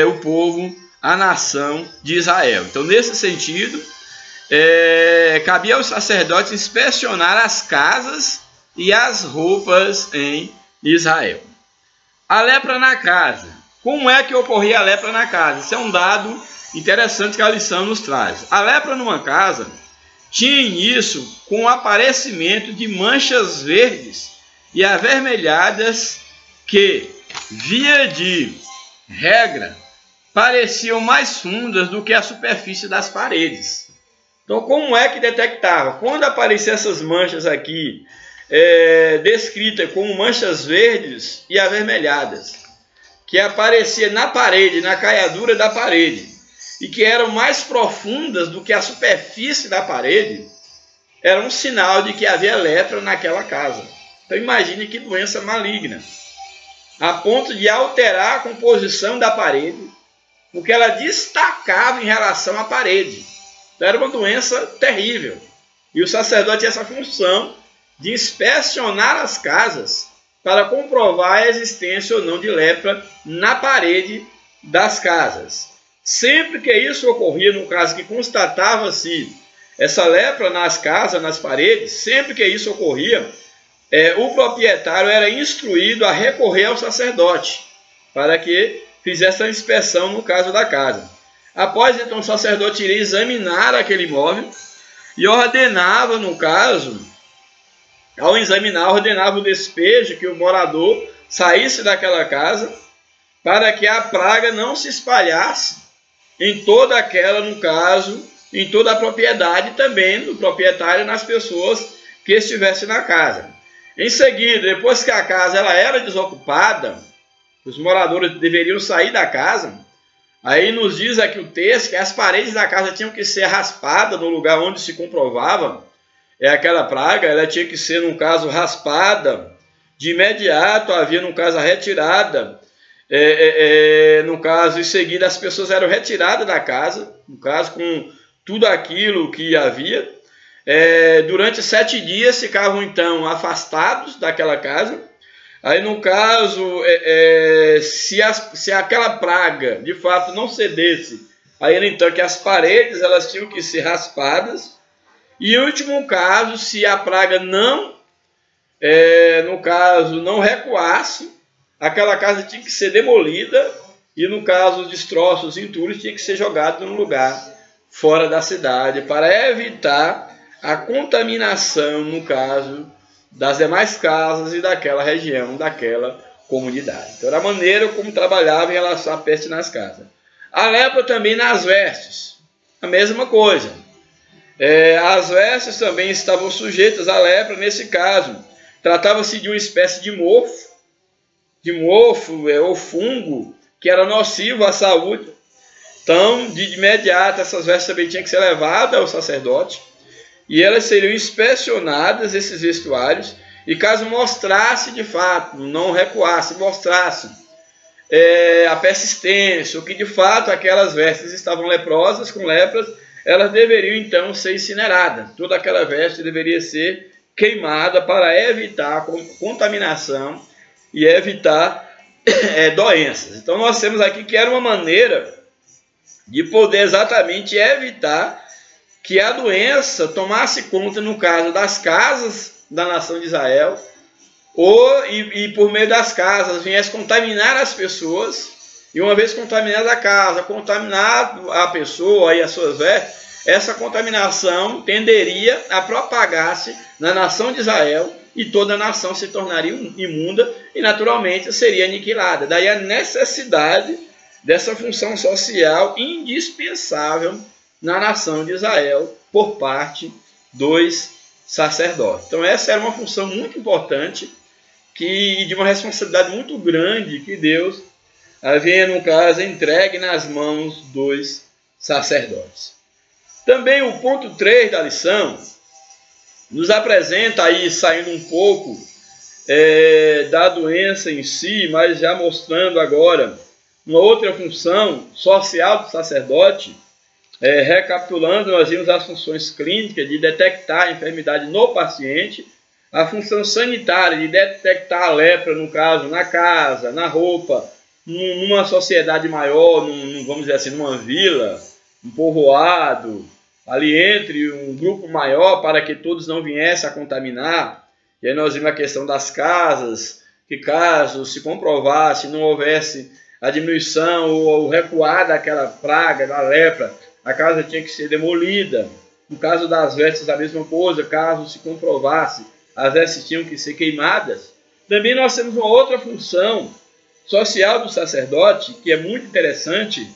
S1: o povo, a nação de Israel. Então, nesse sentido, cabia aos sacerdotes inspecionar as casas e as roupas em Israel. A lepra na casa. Como é que ocorria a lepra na casa? Isso é um dado interessante que a lição nos traz. A lepra numa casa tinha início com o aparecimento de manchas verdes e avermelhadas que, via de regra, pareciam mais fundas do que a superfície das paredes. Então, como é que detectava? Quando apareciam essas manchas aqui, descritas como manchas verdes e avermelhadas, que aparecia na parede, na caiadura da parede, e que eram mais profundas do que a superfície da parede, era um sinal de que havia lepra naquela casa. Então, imagine que doença maligna, a ponto de alterar a composição da parede, porque ela destacava em relação à parede. Então, era uma doença terrível. E o sacerdote tinha essa função de inspecionar as casas para comprovar a existência ou não de lepra na parede das casas. Sempre que isso ocorria, no caso que constatava-se essa lepra nas casas, nas paredes, sempre que isso ocorria, o proprietário era instruído a recorrer ao sacerdote para que fizesse a inspeção no caso da casa. Após, então, o sacerdote iria examinar aquele imóvel e ordenava, no caso, ao examinar, ordenava o despejo, que o morador saísse daquela casa para que a praga não se espalhasse em toda aquela, no caso, em toda a propriedade também do proprietário, nas pessoas que estivessem na casa. Em seguida, depois que a casa era desocupada, os moradores deveriam sair da casa. Aí nos diz aqui o texto que as paredes da casa tinham que ser raspadas no lugar onde se comprovava aquela praga. Ela tinha que ser, no caso, raspada. De imediato havia, no caso, a retirada. No caso, em seguida, as pessoas eram retiradas da casa, no caso, com tudo aquilo que havia. Durante 7 dias ficavam, então, afastados daquela casa. Aí, no caso, se aquela praga, de fato, não cedesse, aí, então, que as paredes elas tinham que ser raspadas. E, em último caso, se a praga não, no caso, não recuasse, aquela casa tinha que ser demolida e, no caso, os destroços, os entulhos, tinha que ser jogados num lugar fora da cidade para evitar a contaminação, no caso, das demais casas e daquela região, daquela comunidade. Então, era a maneira como trabalhava em relação à peste nas casas. A lepra também nas vestes, a mesma coisa. As vestes também estavam sujeitas à lepra nesse caso. Tratava-se de uma espécie de mofo ou fungo, que era nocivo à saúde. Então, de imediato, essas vestes também tinham que ser levadas ao sacerdote, e elas seriam inspecionadas, esses vestuários, e caso mostrasse de fato, não recuasse, mostrasse a persistência, ou que de fato aquelas vestes estavam leprosas, com lepras, elas deveriam então ser incineradas. Toda aquela veste deveria ser queimada para evitar a contaminação e evitar doenças. Então nós temos aqui que era uma maneira de poder exatamente evitar que a doença tomasse conta, no caso das casas da nação de Israel, e por meio das casas viesse contaminar as pessoas. E uma vez contaminada a casa, contaminada a pessoa e as suas vestes, essa contaminação tenderia a propagar-se na nação de Israel e toda a nação se tornaria imunda e naturalmente seria aniquilada. Daí a necessidade dessa função social indispensável na nação de Israel por parte dos sacerdotes. Então essa era uma função muito importante e de uma responsabilidade muito grande que Deus havia, no caso, entregue nas mãos dos sacerdotes. Também o ponto 3 da lição nos apresenta, aí saindo um pouco da doença em si, mas já mostrando agora uma outra função social do sacerdote. Recapitulando, nós vimos as funções clínicas de detectar a enfermidade no paciente, a função sanitária de detectar a lepra, no caso, na casa, na roupa, numa sociedade maior, vamos dizer assim, numa vila, um povoado, ali entre um grupo maior para que todos não viessem a contaminar. E aí nós vimos a questão das casas, que caso se comprovasse, não houvesse a diminuição ou o recuar daquela praga, da lepra, a casa tinha que ser demolida. No caso das vestes, a mesma coisa, caso se comprovasse, as vestes tinham que ser queimadas. Também nós temos uma outra função social do sacerdote, que é muito interessante,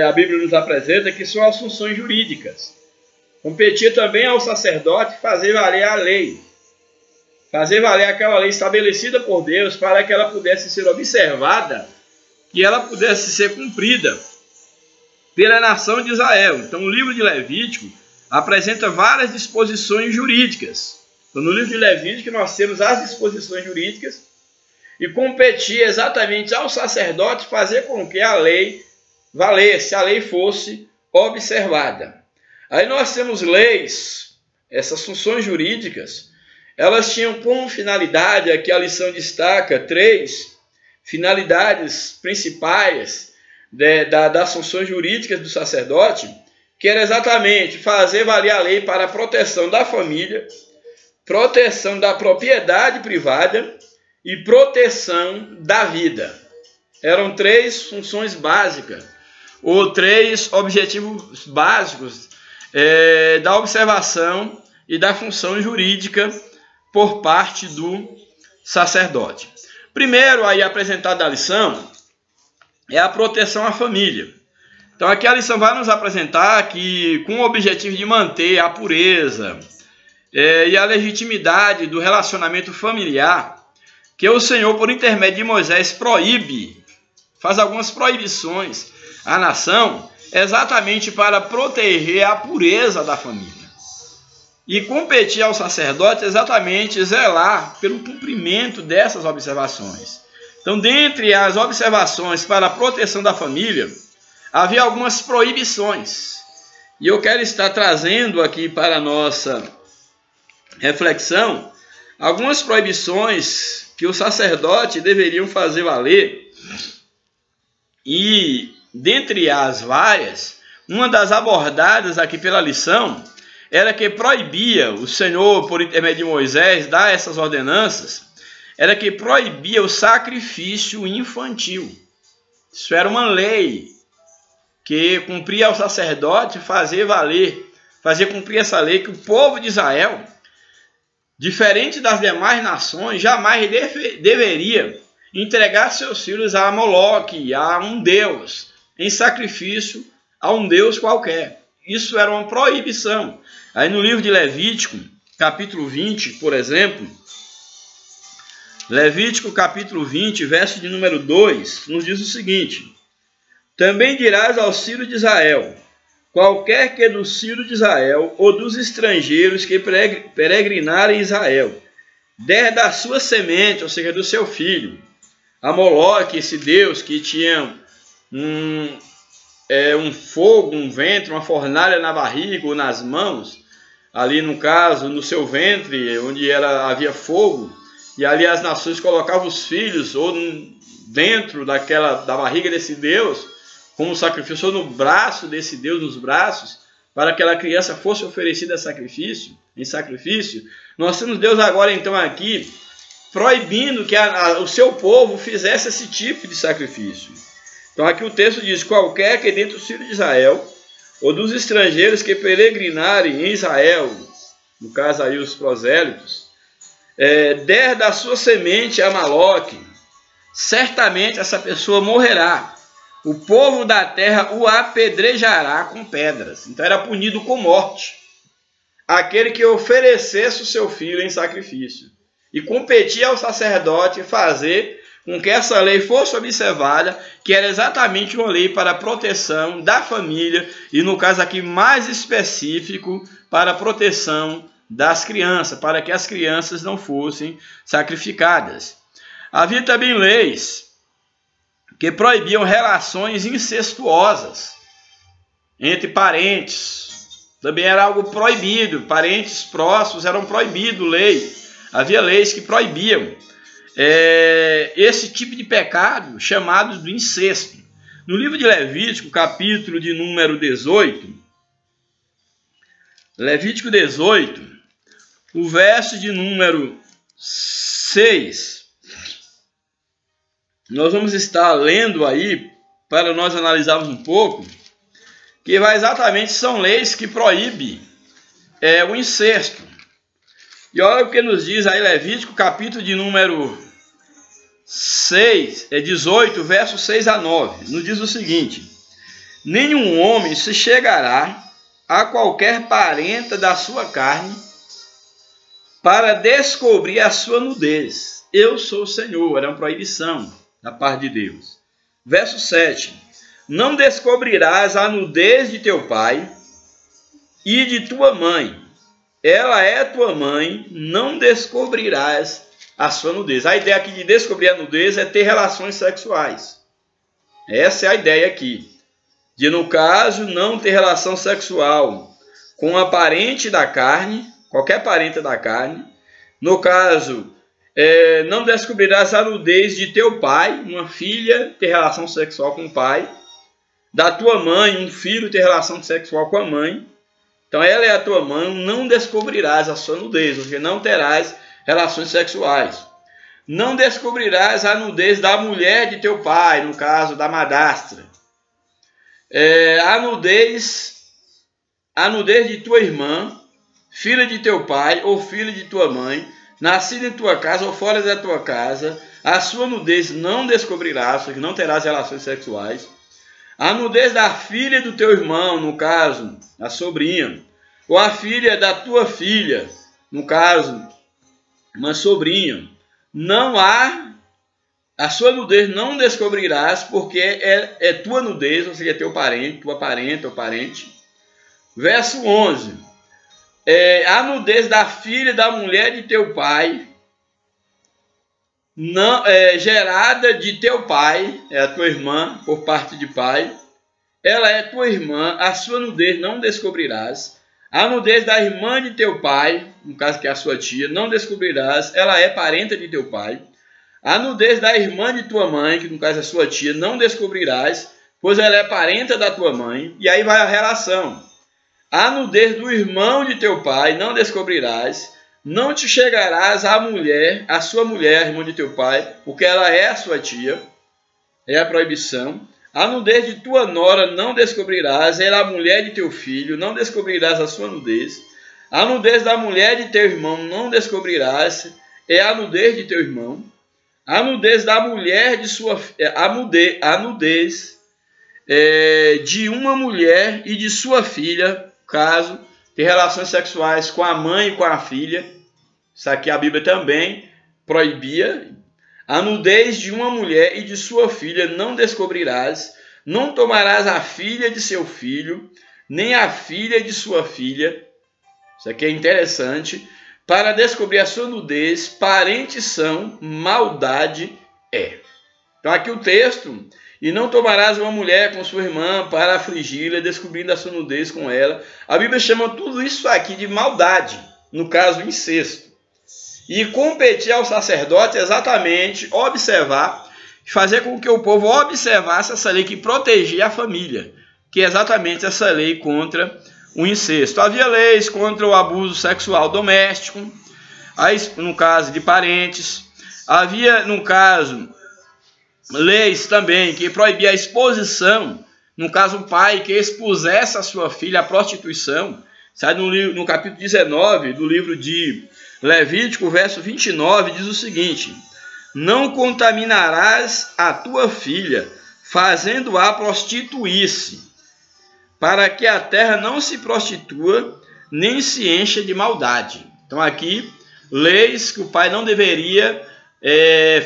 S1: a Bíblia nos apresenta, que são as funções jurídicas. Competia também ao sacerdote fazer valer a lei, fazer valer aquela lei estabelecida por Deus para que ela pudesse ser observada e ela pudesse ser cumprida pela nação de Israel. Então o livro de Levítico apresenta várias disposições jurídicas. Então no livro de Levítico nós temos as disposições jurídicas e competia exatamente ao sacerdote fazer com que a lei valesse, a lei fosse observada. Aí nós temos leis, essas funções jurídicas, elas tinham como finalidade, aqui a lição destaca 3 finalidades principais das funções jurídicas do sacerdote, que era exatamente fazer valer a lei para a proteção da família, proteção da propriedade privada e proteção da vida. Eram 3 funções básicas, ou 3 objetivos básicos da observação e da função jurídica por parte do sacerdote. Primeiro, aí apresentado a lição, é a proteção à família. Então aqui a lição vai nos apresentar que, com o objetivo de manter a pureza e a legitimidade do relacionamento familiar, que o Senhor, por intermédio de Moisés, faz algumas proibições à nação, exatamente para proteger a pureza da família. E competir ao sacerdote exatamente zelar pelo cumprimento dessas observações. Então, dentre as observações para a proteção da família, havia algumas proibições. E eu quero estar trazendo aqui para a nossa reflexão algumas proibições que o sacerdote deveriam fazer valer. E, dentre as várias, uma das abordadas aqui pela lição era que proibia o Senhor, por intermédio de Moisés, dar essas ordenanças, era que proibia o sacrifício infantil. Isso era uma lei que cumpria ao sacerdote fazer valer, fazer cumprir essa lei, que o povo de Israel, diferente das demais nações, jamais deveria entregar seus filhos a Moloque, a um deus, em sacrifício a um deus qualquer. Isso era uma proibição. Aí no livro de Levítico, capítulo 20, por exemplo, Levítico capítulo 20, verso de número 2, nos diz o seguinte: também dirás aos filhos de Israel, qualquer que dos filhos de Israel ou dos estrangeiros que peregrinarem em Israel, der da sua semente, ou seja, do seu filho, a Moloque, esse deus que tinha um fogo, um ventre, uma fornalha na barriga ou nas mãos, ali no caso, no seu ventre, onde havia fogo, e ali as nações colocavam os filhos ou dentro da barriga desse Deus, como sacrifício, ou no braço desse Deus, nos braços, para que aquela criança fosse oferecida em sacrifício. Nós temos Deus agora então aqui proibindo que o seu povo fizesse esse tipo de sacrifício. Então aqui o texto diz: qualquer que dentre os filhos de Israel, ou dos estrangeiros que peregrinarem em Israel, no caso aí os prosélitos, der da sua semente a Maloque, certamente essa pessoa morrerá. O povo da terra o apedrejará com pedras. Então era punido com morte aquele que oferecesse o seu filho em sacrifício. E competia ao sacerdote fazer com que essa lei fosse observada, que era exatamente uma lei para a proteção da família, e no caso aqui mais específico, para a proteção das crianças, para que as crianças não fossem sacrificadas. Havia também leis que proibiam relações incestuosas entre parentes. Também era algo proibido, parentes próximos eram proibidos, havia leis que proibiam esse tipo de pecado, chamado do incesto. No livro de Levítico, capítulo de número 18, Levítico 18, o verso de número 6, nós vamos estar lendo aí, para nós analisarmos um pouco, que exatamente são leis que proíbem o incesto. E olha o que nos diz aí Levítico, capítulo de número 18, versos 6 a 9. Nos diz o seguinte: nenhum homem se chegará a qualquer parenta da sua carne para descobrir a sua nudez. Eu sou o Senhor. Era uma proibição da parte de Deus. Verso 7. Não descobrirás a nudez de teu pai e de tua mãe. Ela é tua mãe, não descobrirás a sua nudez. A ideia aqui de descobrir a nudez é ter relações sexuais. Essa é a ideia aqui. De, no caso, não ter relação sexual com a parente da carne, qualquer parente da carne. No caso, não descobrirás a nudez de teu pai, uma filha ter relação sexual com o pai. Da tua mãe, um filho ter relação sexual com a mãe. Então ela é a tua mãe, não descobrirás a sua nudez, porque não terás relações sexuais. Não descobrirás a nudez da mulher de teu pai, no caso da madrastra. A nudez de tua irmã, filha de teu pai ou filha de tua mãe, nascida em tua casa ou fora da tua casa, a sua nudez não descobrirás, porque não terás relações sexuais. A nudez da filha do teu irmão, no caso, a sobrinha, ou a filha da tua filha, no caso, uma sobrinha, não há, a sua nudez não descobrirás, porque é tua nudez, ou seja, é teu parente, tua parente ou parente. Verso 11, a nudez da filha da mulher de teu pai, não, gerada de teu pai, é a tua irmã, por parte de pai, ela é tua irmã, a sua nudez não descobrirás. A nudez da irmã de teu pai, no caso que é a sua tia, não descobrirás, ela é parenta de teu pai. A nudez da irmã de tua mãe, que no caso é a sua tia, não descobrirás, pois ela é parenta da tua mãe. E aí vai a relação. A nudez do irmão de teu pai não descobrirás. Não te chegarás à mulher, a sua mulher, a irmã de teu pai, porque ela é a sua tia. É a proibição. A nudez de tua nora não descobrirás, ela é a mulher de teu filho, não descobrirás a sua nudez. A nudez da mulher de teu irmão não descobrirás, é a nudez de teu irmão. A nudez da mulher de sua a nudez de uma mulher e de sua filha, caso ter relações sexuais com a mãe e com a filha. Isso aqui a Bíblia também proibia. A nudez de uma mulher e de sua filha não descobrirás. Não tomarás a filha de seu filho, nem a filha de sua filha. Isso aqui é interessante. Para descobrir a sua nudez, parentes são, maldade é. Então aqui o texto, E não tomarás uma mulher com sua irmã para afligi-la, descobrindo a sua nudez com ela. A Bíblia chama tudo isso aqui de maldade, no caso, incesto. E competir ao sacerdote exatamente observar, fazer com que o povo observasse essa lei que protegia a família, que é exatamente essa lei contra o incesto. Havia leis contra o abuso sexual doméstico, no caso de parentes. Havia, no caso, leis também que proibiam a exposição, no caso, o pai que expusesse a sua filha à prostituição. Sai no capítulo 19 do livro de Levítico, verso 29, diz o seguinte: não contaminarás a tua filha, fazendo-a prostituir-se, para que a terra não se prostitua, nem se encha de maldade. Então aqui, leis que o pai não deveria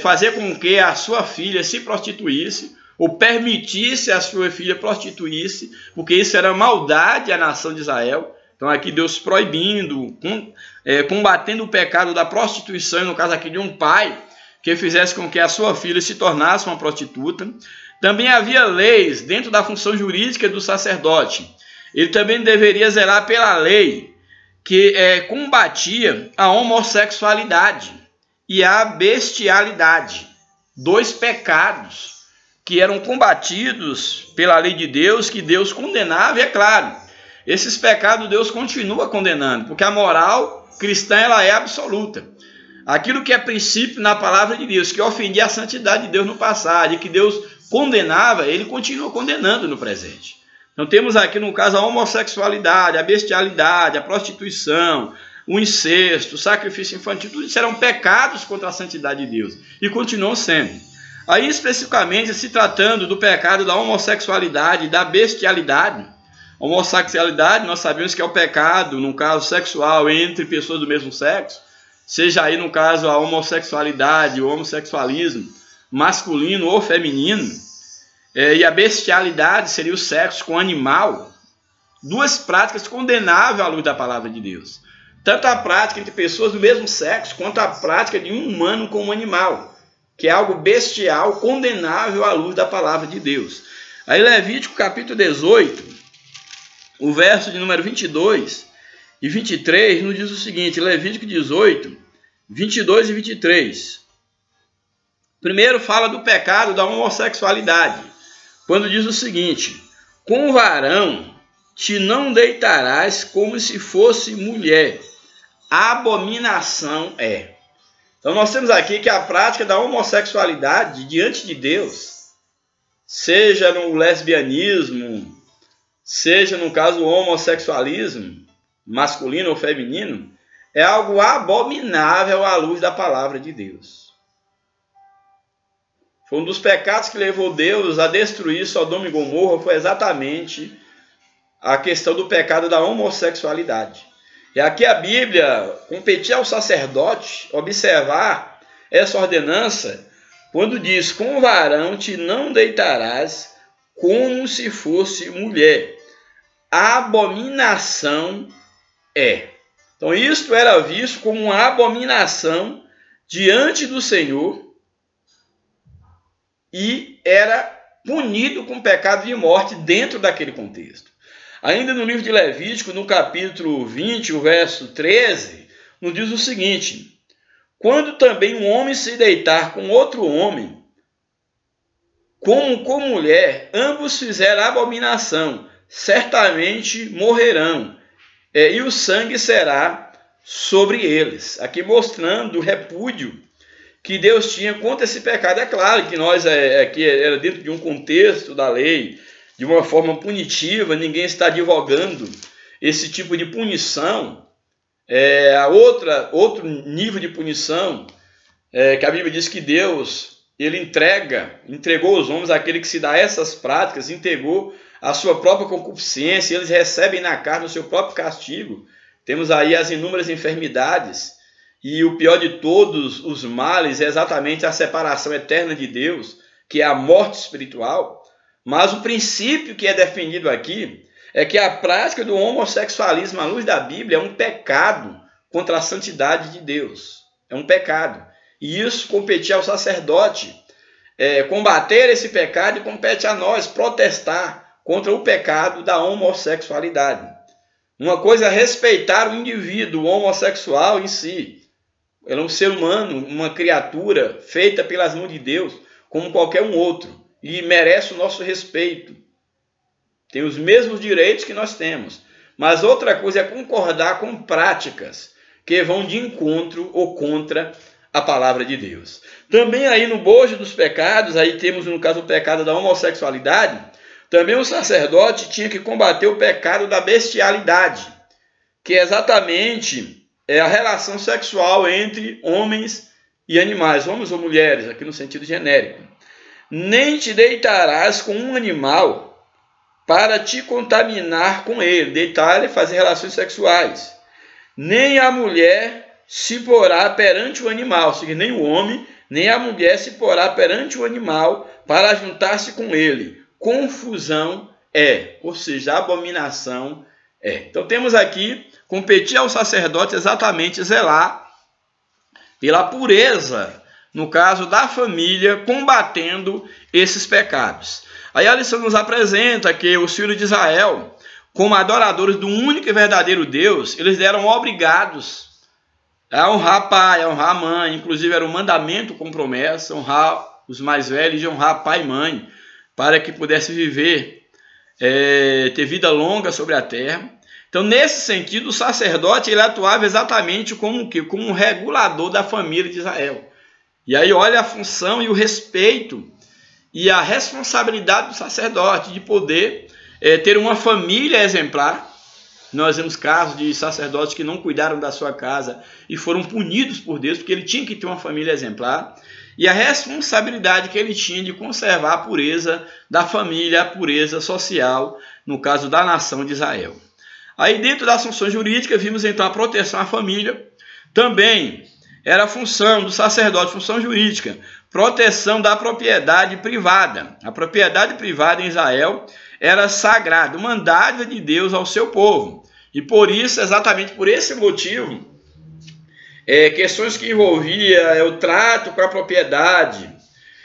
S1: fazer com que a sua filha se prostituísse, ou permitisse a sua filha prostituir-se, porque isso era maldade à nação de Israel. Então aqui Deus proibindo, combatendo o pecado da prostituição, no caso aqui de um pai que fizesse com que a sua filha se tornasse uma prostituta. Também havia leis dentro da função jurídica do sacerdote. Ele também deveria zelar pela lei que combatia a homossexualidade e a bestialidade, dois pecados que eram combatidos pela lei de Deus, que Deus condenava, e é claro, esses pecados Deus continua condenando, porque a moral cristã ela é absoluta. Aquilo que é princípio na palavra de Deus, que ofendia a santidade de Deus no passado e que Deus condenava, ele continua condenando no presente. Então temos aqui no caso a homossexualidade, a bestialidade, a prostituição, o incesto, o sacrifício infantil, tudo isso eram pecados contra a santidade de Deus e continuam sendo. Aí especificamente se tratando do pecado da homossexualidade e da bestialidade. Homossexualidade nós sabemos que é o pecado, no caso sexual, entre pessoas do mesmo sexo, seja aí no caso a homossexualidade, o homossexualismo masculino ou feminino, e a bestialidade seria o sexo com animal, duas práticas condenáveis à luz da palavra de Deus. Tanto a prática entre pessoas do mesmo sexo, quanto a prática de um humano com um animal, que é algo bestial, condenável à luz da palavra de Deus. Aí Levítico capítulo 18, o verso de número 22 e 23 nos diz o seguinte, Levítico 18, 22 e 23. Primeiro fala do pecado da homossexualidade, quando diz o seguinte: com varão te não deitarás como se fosse mulher, abominação é. Então nós temos aqui que a prática da homossexualidade diante de Deus, seja no lesbianismo, seja no caso o homossexualismo, masculino ou feminino, é algo abominável à luz da palavra de Deus. Foi um dos pecados que levou Deus a destruir Sodoma e Gomorra, foi exatamente a questão do pecado da homossexualidade. E aqui a Bíblia competia ao sacerdote observar essa ordenança quando diz: com varão te não deitarás como se fosse mulher. Abominação é. Então isto era visto como uma abominação diante do Senhor e era punido com pecado de morte dentro daquele contexto. Ainda no livro de Levítico, no capítulo 20, o verso 13, nos diz o seguinte: quando também um homem se deitar com outro homem, como com mulher, ambos fizeram abominação, certamente morrerão, e o sangue será sobre eles. Aqui mostrando o repúdio que Deus tinha contra esse pecado. É claro que nós aqui era dentro de um contexto da lei, de uma forma punitiva, ninguém está advogando esse tipo de punição. Outro nível de punição, que a Bíblia diz que Deus ele entregou os homens àquele que se dá essas práticas, entregou a sua própria concupiscência, eles recebem na carne o seu próprio castigo. Temos aí as inúmeras enfermidades, e o pior de todos os males é exatamente a separação eterna de Deus, que é a morte espiritual. Mas o princípio que é defendido aqui é que a prática do homossexualismo à luz da Bíblia é um pecado contra a santidade de Deus. É um pecado. E isso competia ao sacerdote combater esse pecado e compete a nós protestar contra o pecado da homossexualidade. Uma coisa é respeitar o indivíduo homossexual em si. Ele é um ser humano, uma criatura feita pelas mãos de Deus, como qualquer um outro, e merece o nosso respeito. Tem os mesmos direitos que nós temos. Mas outra coisa é concordar com práticas que vão de encontro ou contra a palavra de Deus. Também aí no bojo dos pecados, aí temos no caso o pecado da homossexualidade, também o sacerdote tinha que combater o pecado da bestialidade, que é exatamente a relação sexual entre homens e animais, homens ou mulheres, aqui no sentido genérico. Nem te deitarás com um animal para te contaminar com ele, deitar e fazer relações sexuais. Nem a mulher se porá perante o animal, ou seja, nem o homem, nem a mulher se porá perante o animal para juntar-se com ele. Confusão é, ou seja, abominação é. Então temos aqui, competir ao sacerdote exatamente zelar pela pureza, no caso da família, combatendo esses pecados. Aí a lição nos apresenta que os filhos de Israel, como adoradores do único e verdadeiro Deus, eles eram obrigados a honrar pai, a honrar mãe, inclusive era um mandamento com promessa, honrar os mais velhos e honrar pai e mãe, para que pudesse viver, ter vida longa sobre a terra. Então, nesse sentido, o sacerdote ele atuava exatamente como um regulador da família de Israel. E aí olha a função e o respeito e a responsabilidade do sacerdote de poder ter uma família exemplar. Nós vemos casos de sacerdotes que não cuidaram da sua casa e foram punidos por Deus, porque ele tinha que ter uma família exemplar. E a responsabilidade que ele tinha de conservar a pureza da família, a pureza social, no caso da nação de Israel. Aí dentro das funções jurídicas, vimos então a proteção à família. Também era a função do sacerdote, função jurídica, proteção da propriedade privada. A propriedade privada em Israel era sagrada, uma dádiva de Deus ao seu povo. E por isso, exatamente por esse motivo, questões que envolviam o trato com a propriedade,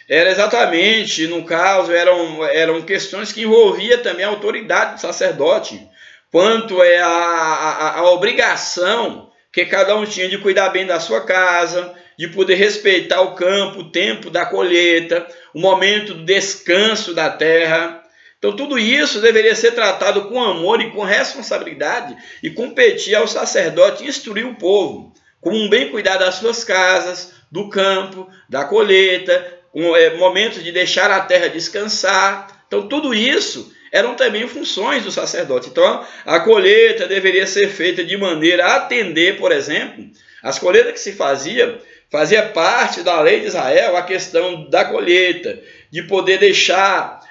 S1: era exatamente, no caso, eram questões que envolviam também a autoridade do sacerdote, quanto a obrigação que cada um tinha de cuidar bem da sua casa, de poder respeitar o campo, o tempo da colheita, o momento do descanso da terra. Então tudo isso deveria ser tratado com amor e com responsabilidade e competir ao sacerdote instruir o povo, como bem cuidar das suas casas, do campo, da colheita, momentos de deixar a terra descansar. Então tudo isso eram também funções do sacerdote. Então a colheita deveria ser feita de maneira a atender, por exemplo, as colheitas que se fazia parte da lei de Israel a questão da colheita, de poder deixar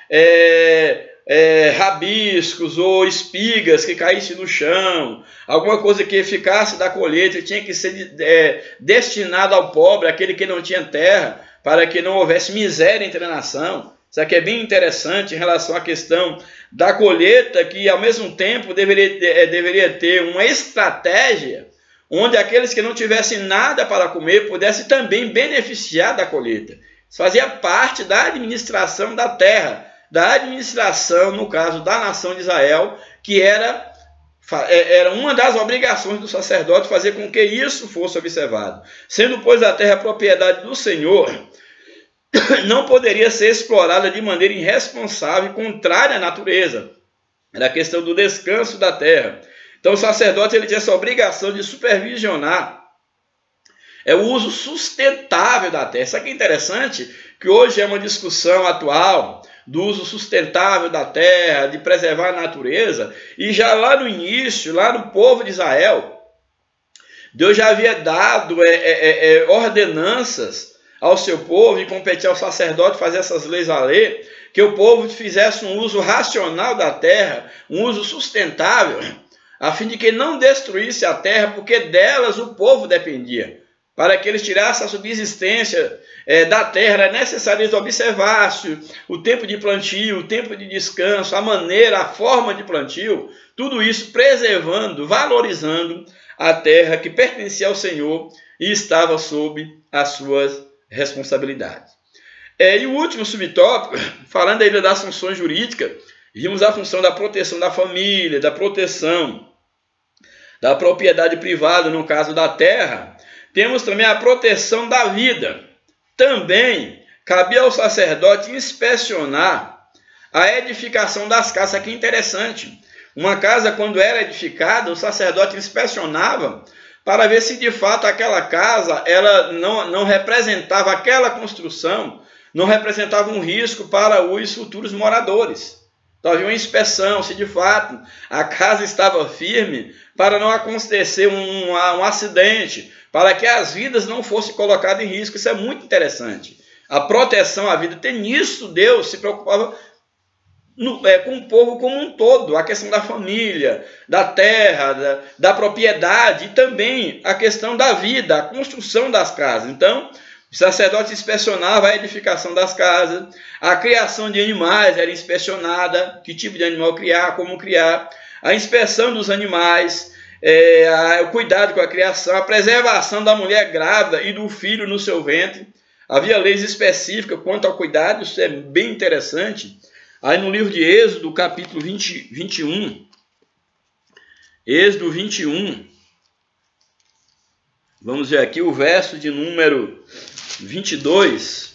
S1: rabiscos ou espigas que caíssem no chão, alguma coisa que ficasse da colheita tinha que ser destinada ao pobre, aquele que não tinha terra, para que não houvesse miséria entre a nação. Isso aqui é bem interessante em relação à questão da colheita, que ao mesmo tempo deveria ter uma estratégia onde aqueles que não tivessem nada para comer pudessem também beneficiar da colheita. Isso fazia parte da administração da terra, da administração, no caso da nação de Israel, que era uma das obrigações do sacerdote fazer com que isso fosse observado. Sendo, pois, a terra propriedade do Senhor, não poderia ser explorada de maneira irresponsável e contrária à natureza. Era a questão do descanso da terra. Então o sacerdote ele tinha essa obrigação de supervisionar o uso sustentável da terra. Isso aqui é interessante, que hoje é uma discussão atual do uso sustentável da terra, de preservar a natureza, e já lá no início, lá no povo de Israel, Deus já havia dado ordenanças ao seu povo e competir ao sacerdote fazer essas leis a ler, que o povo fizesse um uso racional da terra, um uso sustentável, a fim de que não destruísse a terra, porque delas o povo dependia. Para que eles tirassem a subsistência da terra, era necessário eles observassem o tempo de plantio, o tempo de descanso, a maneira, a forma de plantio, tudo isso preservando, valorizando a terra que pertencia ao Senhor e estava sob as suas responsabilidades. E o último subtópico, falando ainda das funções jurídicas, vimos a função da proteção da família, da proteção da propriedade privada, no caso da terra. Temos também a proteção da vida. Também cabia ao sacerdote inspecionar a edificação das casas. Aqui é interessante. Uma casa, quando era edificada, o sacerdote inspecionava para ver se de fato aquela casa ela não representava, aquela construção não representava um risco para os futuros moradores. Então havia uma inspeção se de fato a casa estava firme para não acontecer um acidente, para que as vidas não fossem colocadas em risco. Isso é muito interessante. A proteção à vida, tem nisso Deus se preocupava com o povo como um todo, a questão da família, da terra, da propriedade e também a questão da vida, a construção das casas. Então, o sacerdote inspecionava a edificação das casas, a criação de animais era inspecionada, que tipo de animal criar, como criar, a inspeção dos animais, o cuidado com a criação, a preservação da mulher grávida e do filho no seu ventre. Havia leis específicas quanto ao cuidado, isso é bem interessante. Aí no livro de Êxodo, capítulo 21, Êxodo 21, vamos ver aqui o verso de número 22,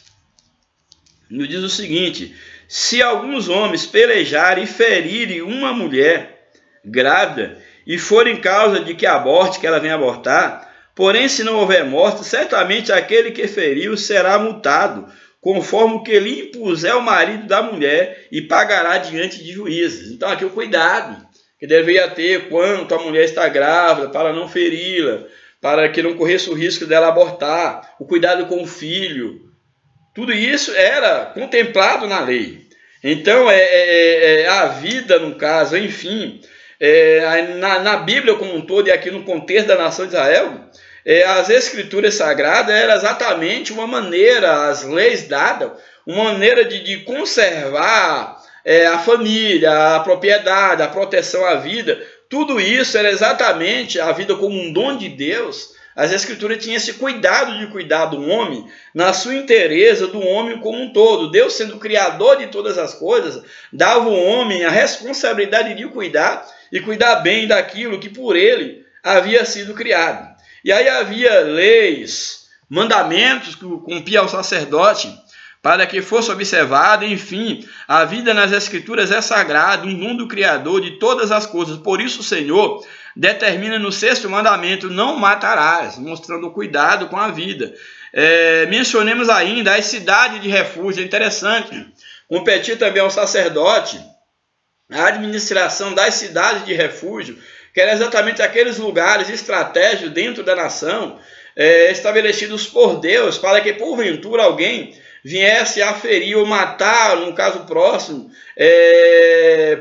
S1: nos diz o seguinte: se alguns homens pelejarem e ferirem uma mulher grávida e forem causa de que aborte, que ela venha abortar, porém se não houver morte, certamente aquele que feriu será multado, conforme o que lhe impuser o marido da mulher, e pagará diante de juízes. Então aqui o cuidado que deveria ter quanto a mulher está grávida, para não feri-la, para que não corresse o risco dela abortar, o cuidado com o filho. Tudo isso era contemplado na lei. Então a vida, no caso, enfim, na Bíblia como um todo e aqui no contexto da nação de Israel, as escrituras sagradas eram exatamente uma maneira, as leis dadas, uma maneira de conservar a família, a propriedade, a proteção à vida. Tudo isso era exatamente a vida como um dom de Deus. As escrituras tinham esse cuidado de cuidar do homem, na sua inteireza, do homem como um todo. Deus, sendo o criador de todas as coisas, dava ao homem a responsabilidade de cuidar e cuidar bem daquilo que por ele havia sido criado. E aí havia leis, mandamentos que cumpria ao sacerdote para que fosse observado. Enfim, a vida nas escrituras é sagrada, um dom do Criador de todas as coisas. Por isso o Senhor determina no 6º mandamento: não matarás, mostrando o cuidado com a vida. Mencionemos ainda as cidades de refúgio. É interessante, competir também ao sacerdote a administração das cidades de refúgio, que eram exatamente aqueles lugares estratégicos dentro da nação, estabelecidos por Deus, para que porventura alguém viesse a ferir ou matar, no caso próximo,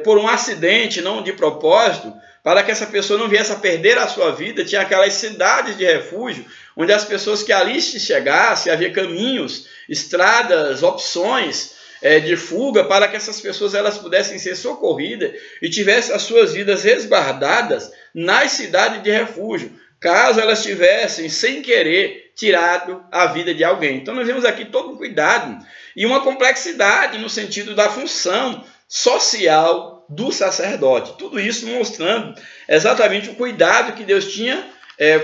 S1: por um acidente, não de propósito, para que essa pessoa não viesse a perder a sua vida. Tinha aquelas cidades de refúgio, onde as pessoas que ali chegassem, havia caminhos, estradas, opções de fuga, para que essas pessoas elas pudessem ser socorridas e tivessem as suas vidas resguardadas nas cidades de refúgio, caso elas tivessem, sem querer, tirado a vida de alguém. Então nós vemos aqui todo um cuidado e uma complexidade no sentido da função social do sacerdote. Tudo isso mostrando exatamente o cuidado que Deus tinha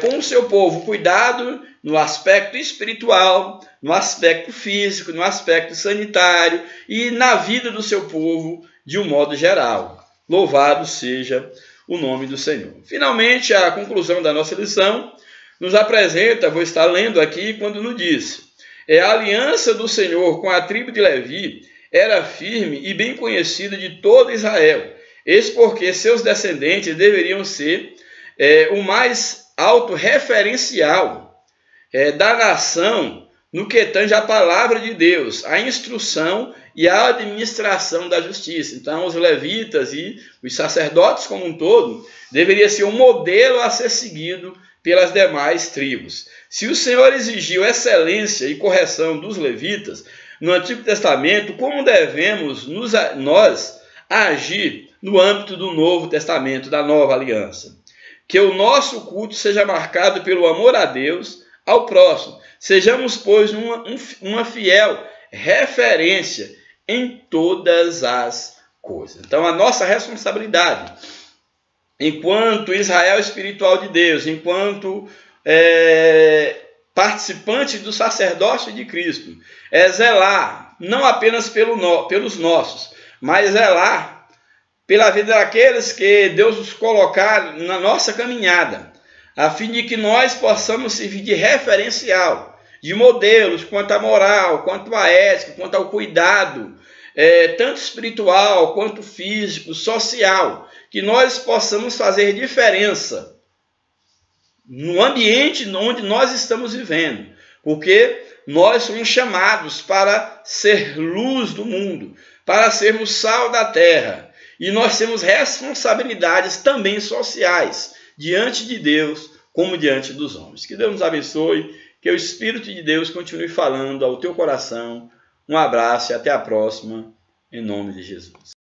S1: com o seu povo, cuidado no aspecto espiritual, no aspecto físico, no aspecto sanitário e na vida do seu povo de um modo geral. Louvado seja o nome do Senhor. Finalmente, a conclusão da nossa lição nos apresenta, vou estar lendo aqui, quando nos diz: a aliança do Senhor com a tribo de Levi era firme e bem conhecida de todo Israel, eis porque seus descendentes deveriam ser o mais alto referencial da nação no que tange a palavra de Deus, a instrução e a administração da justiça. Então, os levitas e os sacerdotes como um todo deveria ser um modelo a ser seguido pelas demais tribos. Se o Senhor exigiu excelência e correção dos levitas no Antigo Testamento, como devemos nós agir no âmbito do Novo Testamento, da Nova Aliança? Que o nosso culto seja marcado pelo amor a Deus, ao próximo. Sejamos, pois, uma fiel referência em todas as coisas. Então, a nossa responsabilidade, enquanto Israel espiritual de Deus, enquanto participantes do sacerdócio de Cristo, é zelar, não apenas pelos nossos, mas zelar pela vida daqueles que Deus nos colocar na nossa caminhada, a fim de que nós possamos servir de referencial, de modelos quanto à moral, quanto à ética, quanto ao cuidado, tanto espiritual quanto físico, social, que nós possamos fazer diferença no ambiente onde nós estamos vivendo, porque nós somos chamados para ser luz do mundo, para sermos sal da terra, e nós temos responsabilidades também sociais, diante de Deus, como diante dos homens. Que Deus nos abençoe, que o Espírito de Deus continue falando ao teu coração. Um abraço e até a próxima, em nome de Jesus.